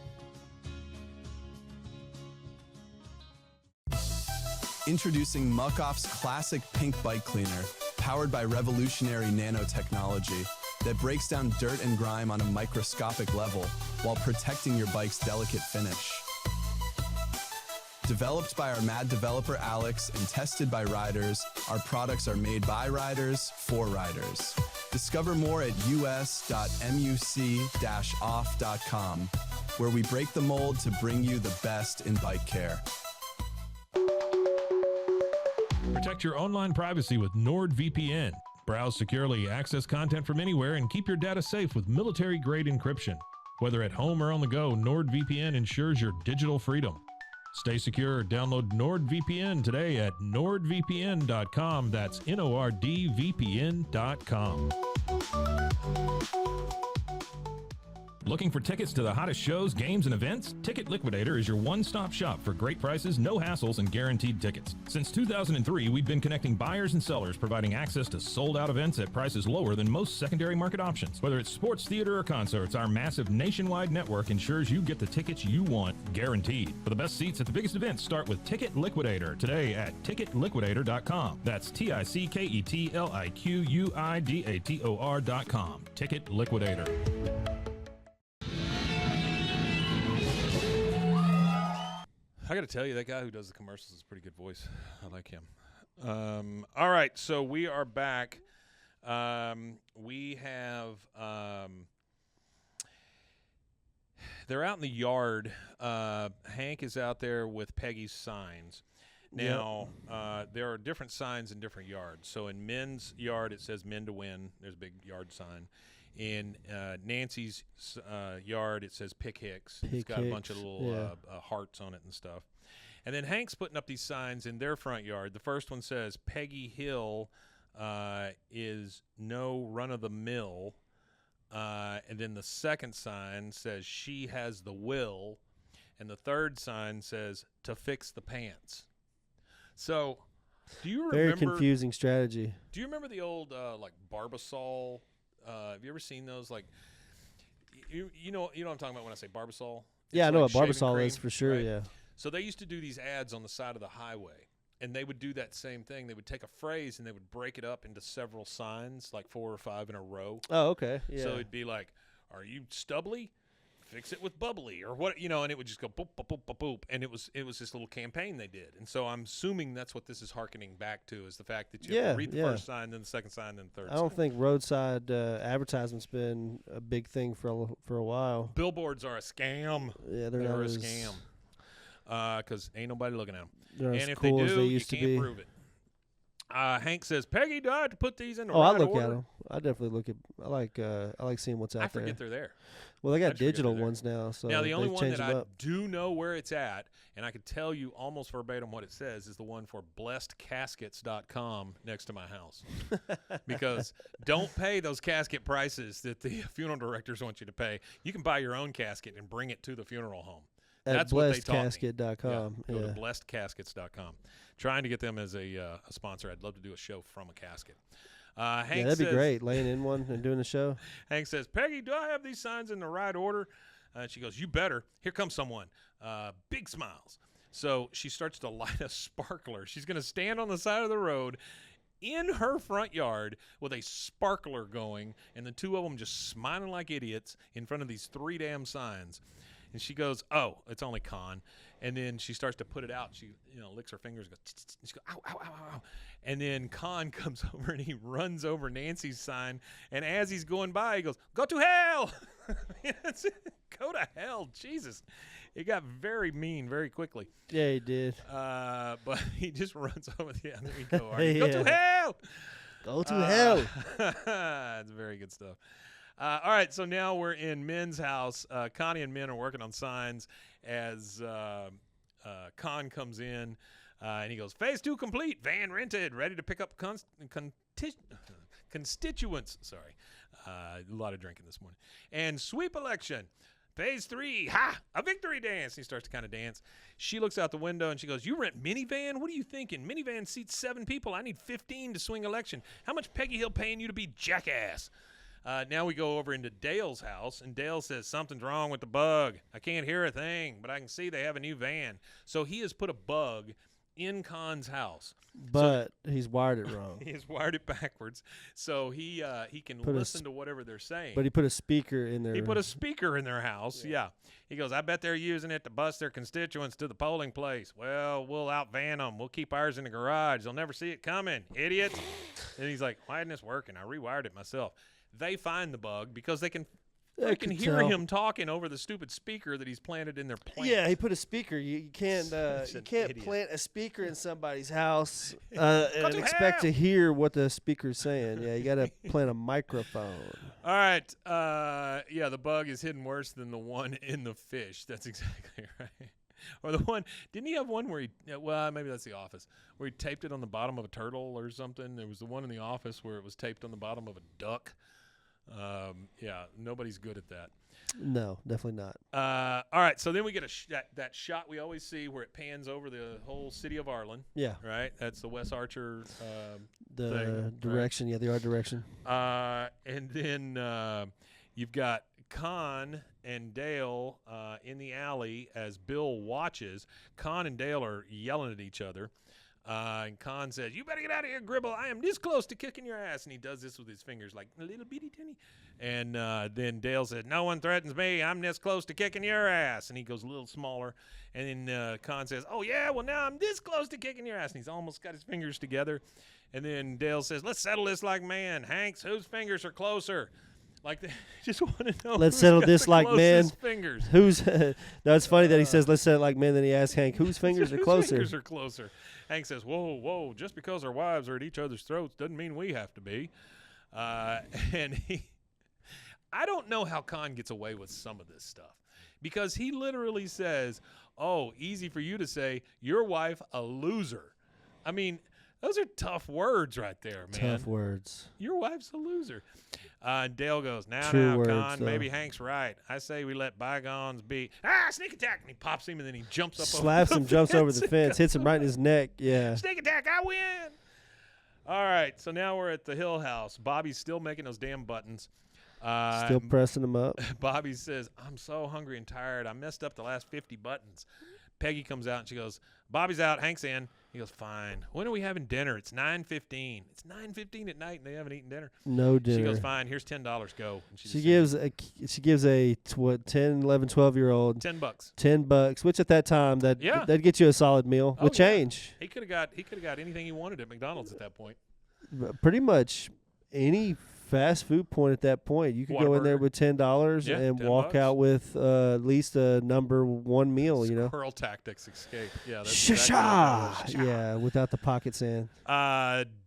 Introducing Muck-Off's classic pink bike cleaner, powered by revolutionary nanotechnology that breaks down dirt and grime on a microscopic level while protecting your bike's delicate finish. Developed by our mad developer Alex and tested by riders, our products are made by riders for riders. Discover more at us.muc-off.com, where we break the mold to bring you the best in bike care. Protect your online privacy with NordVPN. Browse securely, access content from anywhere, and keep your data safe with military-grade encryption. Whether at home or on the go, NordVPN ensures your digital freedom. Stay secure. Download NordVPN today at nordvpn.com. That's NORDVPN.com. Looking for tickets to the hottest shows, games, and events? Ticket Liquidator is your one-stop shop for great prices, no hassles, and guaranteed tickets. Since 2003, we've been connecting buyers and sellers, providing access to sold-out events at prices lower than most secondary market options. Whether it's sports, theater, or concerts, our massive nationwide network ensures you get the tickets you want, guaranteed. For the best seats at the biggest events, start with Ticket Liquidator today at ticketliquidator.com. That's TICKETLIQUIDATOR.com. Ticket Liquidator. I got to tell you, that guy who does the commercials is a pretty good voice. I like him. All right, so we are back. We have they're out in the yard. Hank is out there with Peggy's signs. Now, there are different signs in different yards. So in men's yard, it says men to win. There's a big yard sign. In Nancy's yard, it says Pick Hicks. It's got a bunch of little hearts on it and stuff. And then Hank's putting up these signs in their front yard. The first one says, Peggy Hill is no run-of-the-mill. And then the second sign says, she has the will. And the third sign says, to fix the pants. So, do you remember? Very confusing strategy. Do you remember the old, like, Barbasol? Have you ever seen those? Like, you know what I'm talking about when I say Barbasol? Yeah, I know like what Barbasol cream, is for sure, right? yeah. So they used to do these ads on the side of the highway, and they would do that same thing. They would take a phrase, and they would break it up into several signs, like 4 or 5 in a row. Oh, okay, yeah. So it'd be like, are you stubbly? Fix it with bubbly, or what, and it would just go boop, boop, boop, boop, boop. And it was this little campaign they did. And so I'm assuming that's what this is hearkening back to, is the fact that you have to read the first sign, then the second sign, then the third sign. I don't think roadside advertisement's been a big thing for a while. Billboards are a scam. Yeah, they're not a as, scam. Because ain't nobody looking at them. They're and as if cool they as do, they you used to can't be. prove it. Hank says, Peggy, do I have to put these in the Oh, right I look order? at them. I definitely look at. I like seeing what's out there. I forget they're there. Well, they I got just forget digital they're there. ones now. So now, the only they've one changed that them I up. do know where it's at, and I could tell you almost verbatim what it says, is the one for blessedcaskets.com next to my house. Because don't pay those casket prices that the funeral directors want you to pay. You can buy your own casket and bring it to the funeral home. That's what they taught me. blessedcasket.com. Go to blessedcaskets.com. Trying to get them as a sponsor. I'd love to do a show from a casket. Hank that'd be says, great, laying in one and doing the show. Hank says, Peggy, do I have these signs in the right order? She goes, you better. Here comes someone. Big smiles. So she starts to light a sparkler. She's going to stand on the side of the road in her front yard with a sparkler going, and the two of them just smiling like idiots in front of these 3 damn signs. And she goes, oh, it's only Con. And then she starts to put it out. She, licks her fingers and goes, and she goes, ow, ow, ow, ow. And then Con comes over and he runs over Nancy's sign. And as he's going by, he goes, go to hell. Go to hell. Jesus. It got very mean very quickly. Yeah, he did. But he just runs over the other. Go to hell. Go to hell. That's very good stuff. All right, so now we're in Min's house. Connie and Min are working on signs as Con comes in, and he goes, phase 2 complete, van rented, ready to pick up constituents. Sorry, a lot of drinking this morning. And sweep election. Phase 3, a victory dance. He starts to kind of dance. She looks out the window and she goes, you rent minivan? What are you thinking? Minivan seats 7 people. I need 15 to swing election. How much Peggy Hill paying you to be jackass? Now we go over into Dale's house, and Dale says, something's wrong with the bug. I can't hear a thing, but I can see they have a new van. So he has put a bug in Con's house. But he's wired it wrong. He has wired it backwards, so he can listen to whatever they're saying. But he put a speaker in there. He put a speaker in their house, yeah. He goes, I bet they're using it to bus their constituents to the polling place. Well, we'll outvan them. We'll keep ours in the garage. They'll never see it coming, idiots. And he's like, why isn't this working? I rewired it myself. They find the bug because they can hear him talking over the stupid speaker that he's planted in their plant. Yeah, he put a speaker. You can't plant a speaker in somebody's house and expect to hear what the speaker's saying. Yeah, you got to plant a microphone. All right. The bug is hidden worse than the one in the fish. That's exactly right. Or the one, didn't he have one where maybe that's The Office, where he taped it on the bottom of a turtle or something? There was the one in The Office where it was taped on the bottom of a duck. Nobody's good at that. No, definitely not. All right, so then we get that shot we always see where it pans over the whole city of Arlen. Yeah. Right? That's the Wes Archer the thing, direction, right? Yeah, the art direction. And then you've got Con and Dale in the alley as Bill watches. Con and Dale are yelling at each other. And Con says, you better get out of here, Gribble. I am this close to kicking your ass. And he does this with his fingers like a little bitty tinny. And then Dale said, no one threatens me. I'm this close to kicking your ass. And he goes a little smaller. And then Con says, oh, yeah, well, now I'm this close to kicking your ass. And he's almost got his fingers together. And then Dale says, let's settle this like man. Hanks, whose fingers are closer? Like, they just want to know. Let's settle this like man. Fingers. Who's? No, it's funny that he says, let's settle it like men. Then he asks Hank, whose fingers are closer? Whose fingers are closer? Hank says, whoa, just because our wives are at each other's throats doesn't mean we have to be. And I don't know how Khan gets away with some of this stuff because he literally says, oh, easy for you to say, your wife a loser. I mean, those are tough words right there, man. Tough words. Your wife's a loser. Dale goes, now, True Con, words, maybe Hank's right. I say we let bygones be. Sneak attack. And he pops him, and then he jumps up Slaps over him, jumps over the fence, hits him right in his neck. Yeah. Sneak attack, I win. All right, so now we're at the Hill House. Bobby's still making those damn buttons. Still pressing them up. Bobby says, I'm so hungry and tired. I messed up the last 50 buttons. Peggy comes out, and she goes, Bobby's out, Hank's in. He goes, fine. When are we having dinner? It's 9:15. It's 9:15 at night, and they haven't eaten dinner. No dinner. She goes, fine. Here's $10. Go. And she gives a 10, 11, 12-year-old $10. $10, which at that time that'd get you a solid meal with change. He could have got anything he wanted at McDonald's at that point. Pretty much any fast food point at that point, you could go in there with $10 and walk out with at least a number one meal. Squirrel tactics escape. Yeah, that's exactly yeah, without the pocket sand.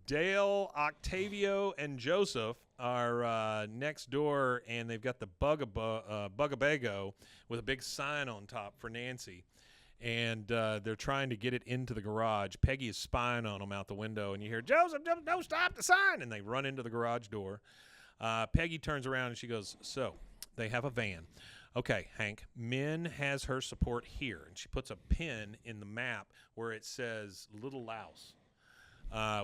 Dale, Octavio, and Joseph are next door, and they've got the Bugabago with a big sign on top for Nancy. And they're trying to get it into the garage. Peggy is spying on them out the window, and you hear, Joseph, don't stop the sign. And they run into the garage door. Peggy turns around, and she goes, so they have a van. Okay, Hank, Min has her support here. And she puts a pin in the map where it says Little Louse,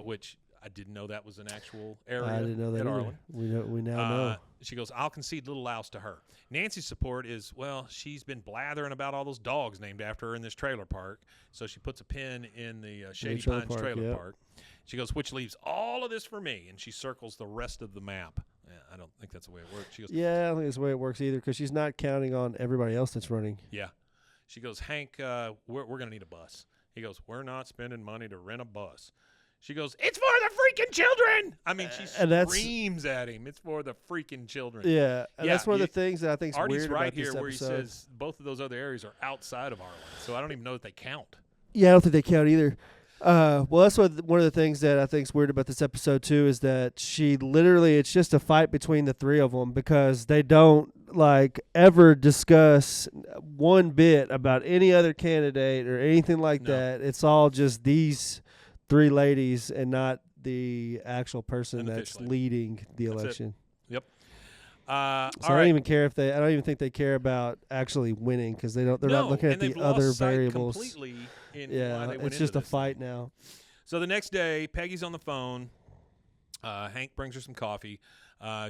which I didn't know that was an actual area. I didn't know that Arlen. We now know. She goes, I'll concede Little Louse to her. Nancy's support is, well, she's been blathering about all those dogs named after her in this trailer park. So she puts a pin in the Shady Pines trailer park. She goes, which leaves all of this for me. And she circles the rest of the map. I don't think that's the way it works. She goes, yeah, I don't think that's the way it works either because she's not counting on everybody else that's running. Yeah. She goes, Hank, we're going to need a bus. He goes, we're not spending money to rent a bus. She goes, it's for the freaking children. I mean, she screams at him. It's for the freaking children. Yeah, and that's one of the things that I think is Artie's weird right about this here episode. where he says both of those other areas are outside of Arlen, so I don't even know that they count. Yeah, I don't think they count either. Well, that's one of the things that I think is weird about this episode, too, is that it's just a fight between the three of them because they don't, ever discuss one bit about any other candidate or anything like that. It's all just these three ladies and not the actual person that's leading the election. Yep. So I don't even care I don't even think they care about actually winning because they're not looking at the other variables. Completely in yeah, why they went it's just into a this fight thing. now. So the next day, Peggy's on the phone. Hank brings her some coffee.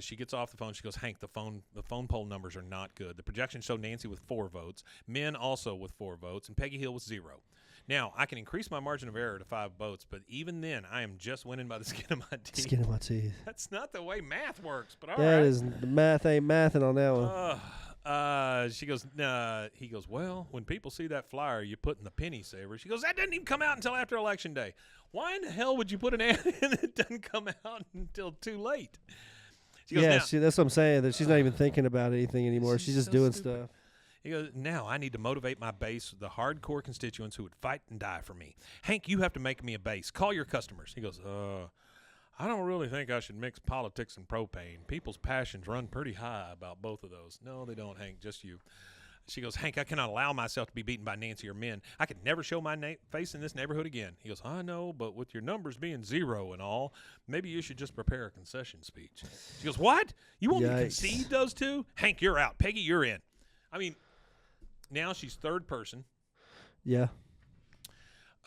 She gets off the phone. She goes, Hank, the phone poll numbers are not good. The projections show Nancy with 4 votes, Min also with 4 votes, and Peggy Hill with 0. Now, I can increase my margin of error to 5 votes, but even then, I am just winning by the skin of my teeth. Skin of my teeth. That's not the way math works, but all right. That is the math ain't mathing on that one. She goes, he goes, well, when people see that flyer you put in the penny saver, she goes, that doesn't even come out until after Election Day. Why in the hell would you put an ad in that doesn't come out until too late? She goes, that's what I'm saying, that she's not even thinking about anything anymore. She's just doing stuff. He goes, now I need to motivate my base, the hardcore constituents who would fight and die for me. Hank, you have to make me a base. Call your customers. He goes, I don't really think I should mix politics and propane. People's passions run pretty high about both of those. No, they don't, Hank, just you. She goes, Hank, I cannot allow myself to be beaten by Nancy or Min. I could never show my face in this neighborhood again. He goes, I know, but with your numbers being 0 and all, maybe you should just prepare a concession speech. She goes, what? You want me to concede those two? Hank, you're out. Peggy, you're in. I mean, now she's third person. Yeah.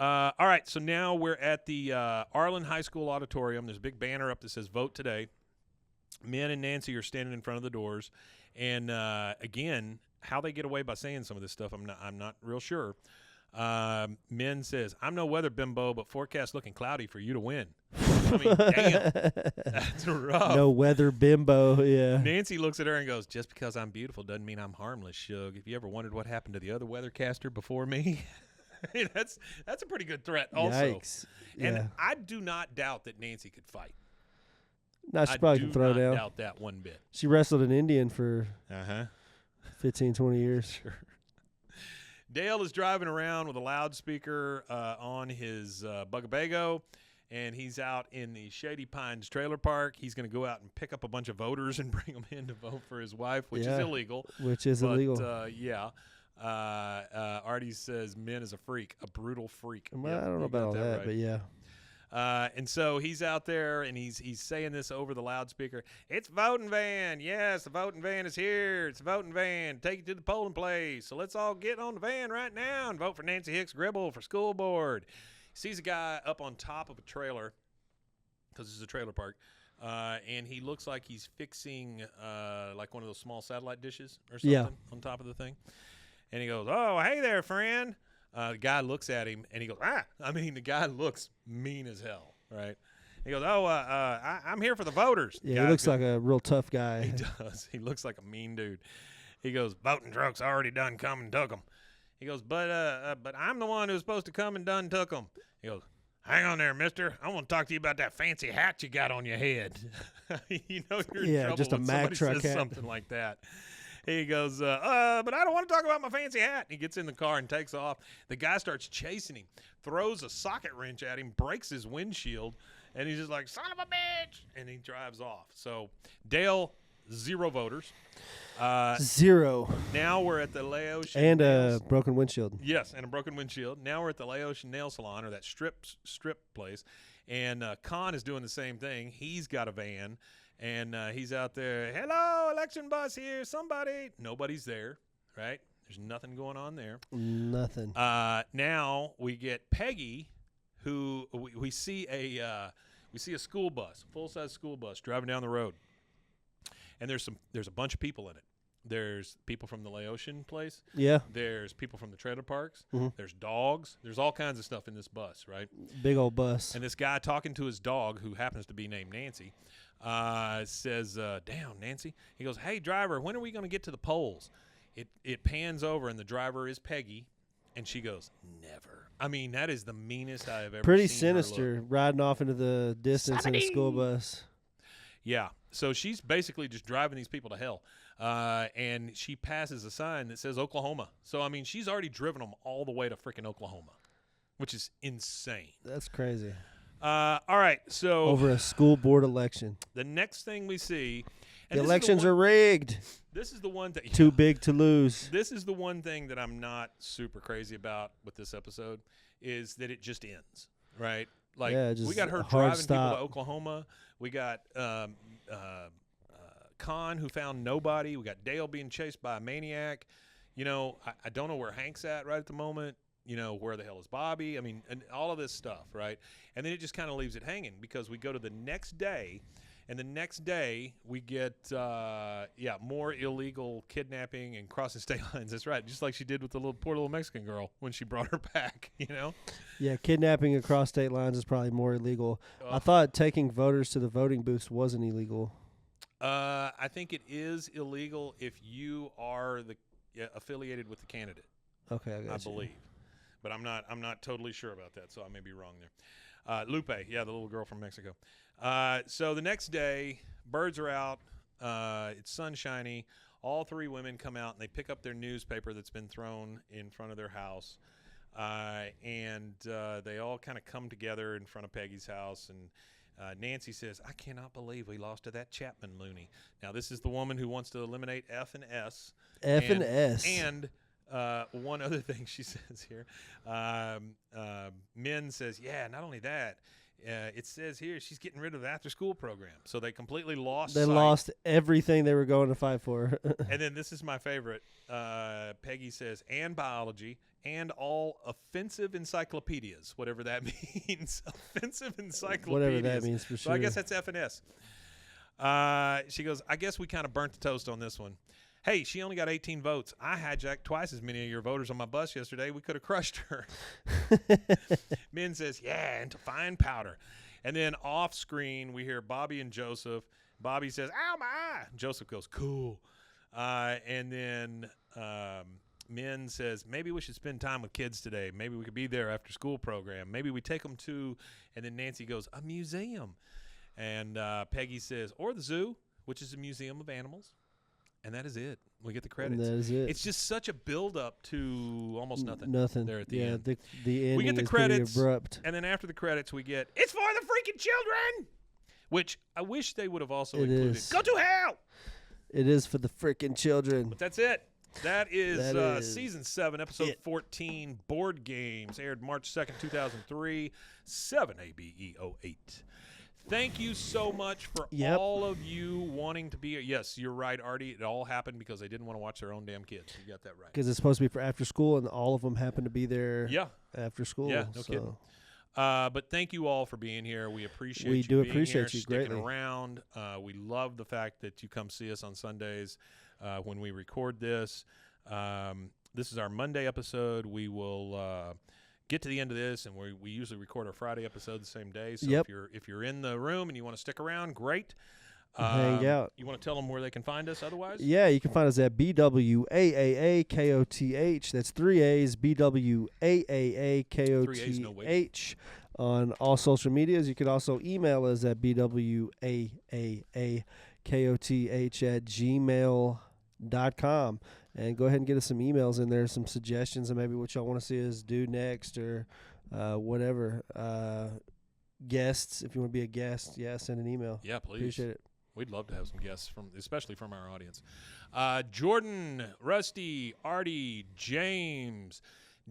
All right, so now we're at the Arlen High School auditorium. There's a big banner up that says Vote Today. Min and Nancy are standing in front of the doors. And, again, how they get away by saying some of this stuff, I'm not real sure. Min says, I'm no weather bimbo, but forecast looking cloudy for you to win. I mean, damn. That's rough. No weather bimbo, yeah. Nancy looks at her and goes, just because I'm beautiful doesn't mean I'm harmless, Shug. If you ever wondered what happened to the other weathercaster before me, that's a pretty good threat also. Yikes. And yeah. I do not doubt that Nancy could fight. No, she probably can throw down. I do not doubt that one bit. She wrestled an Indian for 15, 20 years. Sure. Dale is driving around with a loudspeaker on his Bugabago, and he's out in the Shady Pines trailer park. He's going to go out and pick up a bunch of voters and bring them in to vote for his wife, which is illegal. Illegal. Yeah. Artie says Min is a freak, a brutal freak. Well, I don't know about all that, right. But yeah. And so he's out there, and he's saying this over the loudspeaker. It's voting van. Yes, the voting van is here. It's a voting van. Take it to the polling place. So let's all get on the van right now and vote for Nancy Hicks Gribble for school board. He sees a guy up on top of a trailer, because this is a trailer park, and he looks like he's fixing like one of those small satellite dishes or something on top of the thing. And he goes, "Oh, hey there, friend." The guy looks at him, and he goes, "Ah!" I mean, the guy looks mean as hell, right? He goes, "Oh, I'm here for the voters." Yeah, he looks like a real tough guy. He does. He looks like a mean dude. He goes, "Voting truck's already done come and took them." He goes, but I'm the one who's supposed to come and done took them." He goes, "Hang on there, mister. I want to talk to you about that fancy hat you got on your head." You know you're in trouble just a when Mack somebody truck says hat. something like that. He goes, but I don't want to talk about my fancy hat. He gets in the car and takes off. The guy starts chasing him, throws a socket wrench at him, breaks his windshield, and he's just like, "Son of a bitch!" And he drives off. So Dale, 0 voters. 0. Now we're at the Laotian and Nails. a broken windshield. Yes, and a broken windshield. Now we're at the Laotian Nail Salon, or that strip place, and Khan is doing the same thing. He's got a van. And he's out there, "Hello, election bus here, somebody." Nobody's there, right? There's nothing going on there. Nothing. Now we get Peggy, who we see a school bus, full-size school bus driving down the road, and there's a bunch of people in it. There's people from the Laotian place. Yeah. There's people from the trailer parks. Mm-hmm. There's dogs. There's all kinds of stuff in this bus, right? Big old bus. And this guy talking to his dog, who happens to be named Nancy, says, "Damn, Nancy." He goes, "Hey, driver, when are we going to get to the polls?" It pans over, and the driver is Peggy, and she goes, "Never." I mean, that is the meanest I have ever Pretty seen her sinister, look. riding off into the distance in a school bus. Yeah. So she's basically just driving these people to hell. And she passes a sign that says Oklahoma. So, I mean, she's already driven them all the way to freaking Oklahoma, which is insane. That's crazy. All right. So over a school board election. The next thing we see. The elections are rigged. This is the one that too big to lose. This is the one thing that I'm not super crazy about with this episode is that it just ends, right? Like we got her driving people to Oklahoma. We got Khan, who found nobody. We got Dale being chased by a maniac. You know, I don't know where Hank's at right at the moment. You know, where the hell is Bobby? I mean, and all of this stuff, right? And then it just kind of leaves it hanging because we go to the next day, and the next day we get, more illegal kidnapping and crossing state lines. That's right, just like she did with the poor little Mexican girl when she brought her back, you know? Yeah, kidnapping across state lines is probably more illegal. I thought taking voters to the voting booths wasn't illegal. I think it is illegal if you are affiliated with the candidate. Okay, I believe, but I'm not totally sure about that, so I may be wrong there. Lupe, the little girl from Mexico. So the next day, birds are out. It's sunshiny. All 3 women come out and they pick up their newspaper that's been thrown in front of their house, and they all kind of come together in front of Peggy's house and. Nancy says, "I cannot believe we lost to that Chapman loony." Now, this is the woman who wants to eliminate F and S. And S. And one other thing she says here. Min says, not only that, it says here she's getting rid of the after-school program. So they completely lost sight. Lost everything they were going to fight for. And then this is my favorite. Peggy says, "and biology, and all offensive encyclopedias," whatever that means. Offensive encyclopedias. Whatever that means for sure. So I guess that's F and S. She goes, "I guess we kind of burnt the toast on this one. Hey, she only got 18 votes. I hijacked twice as many of your voters on my bus yesterday. We could have crushed her." Min says, "and to fine powder." And then off screen, we hear Bobby and Joseph. Bobby says, "Ow, my eye." Joseph goes, "Cool." And then Min says, "Maybe we should spend time with kids today. Maybe we could be there after school program. Maybe we take them to," and then Nancy goes, "a museum." And Peggy says, "or the zoo, which is a museum of animals." And that is it. We get the credits. And that is it. It's just such a build-up to almost nothing. Nothing. There at the end. The ending we get the is credits, pretty abrupt. and then after the credits, we get "It's for the freaking children," which I wish they would have also It included. is. Go to hell. It is for the freaking children. But that's it. That is season 7, episode 14. Board Games aired March 2nd, 2003. 7ABE08. Thank you so much for all of you wanting to be here. Yes, you're right, Artie. It all happened because they didn't want to watch their own damn kids. You got that right. Because it's supposed to be for after school, and all of them happen to be there after school. Yeah, no kidding. But thank you all for being here. We appreciate you being here, sticking greatly. around. We love the fact that you come see us on Sundays when we record this. This is our Monday episode. We will get to the end of this, and we usually record our Friday episode the same day. So if you're in the room and you want to stick around, great. Hang out. You want to tell them where they can find us otherwise? Yeah, you can find us at BWAAAKOTH. That's 3 A's, BWAAAKOTH on all social medias. You can also email us at BWAAAKOTH@gmail.com. And go ahead and get us some emails in there, some suggestions, and maybe what y'all want to see us do next or whatever. Guests, if you want to be a guest, send an email. Yeah, please. Appreciate it. We'd love to have some guests, especially from our audience. Jordan, Rusty, Artie, James,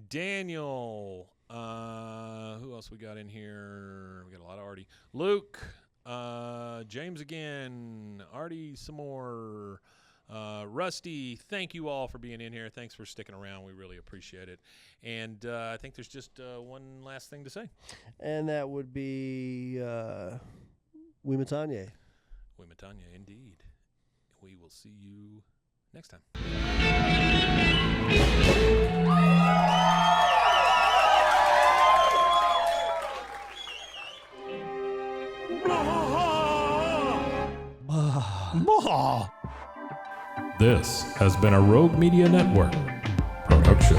Daniel. Who else we got in here? We got a lot of Artie. Luke, James again, Artie some more. Rusty, thank you all for being in here. Thanks for sticking around. We really appreciate it. And I think there's just one last thing to say. And that would be Wimatanye. Wimatanye, indeed. We will see you next time. This has been a Rogue Media Network production.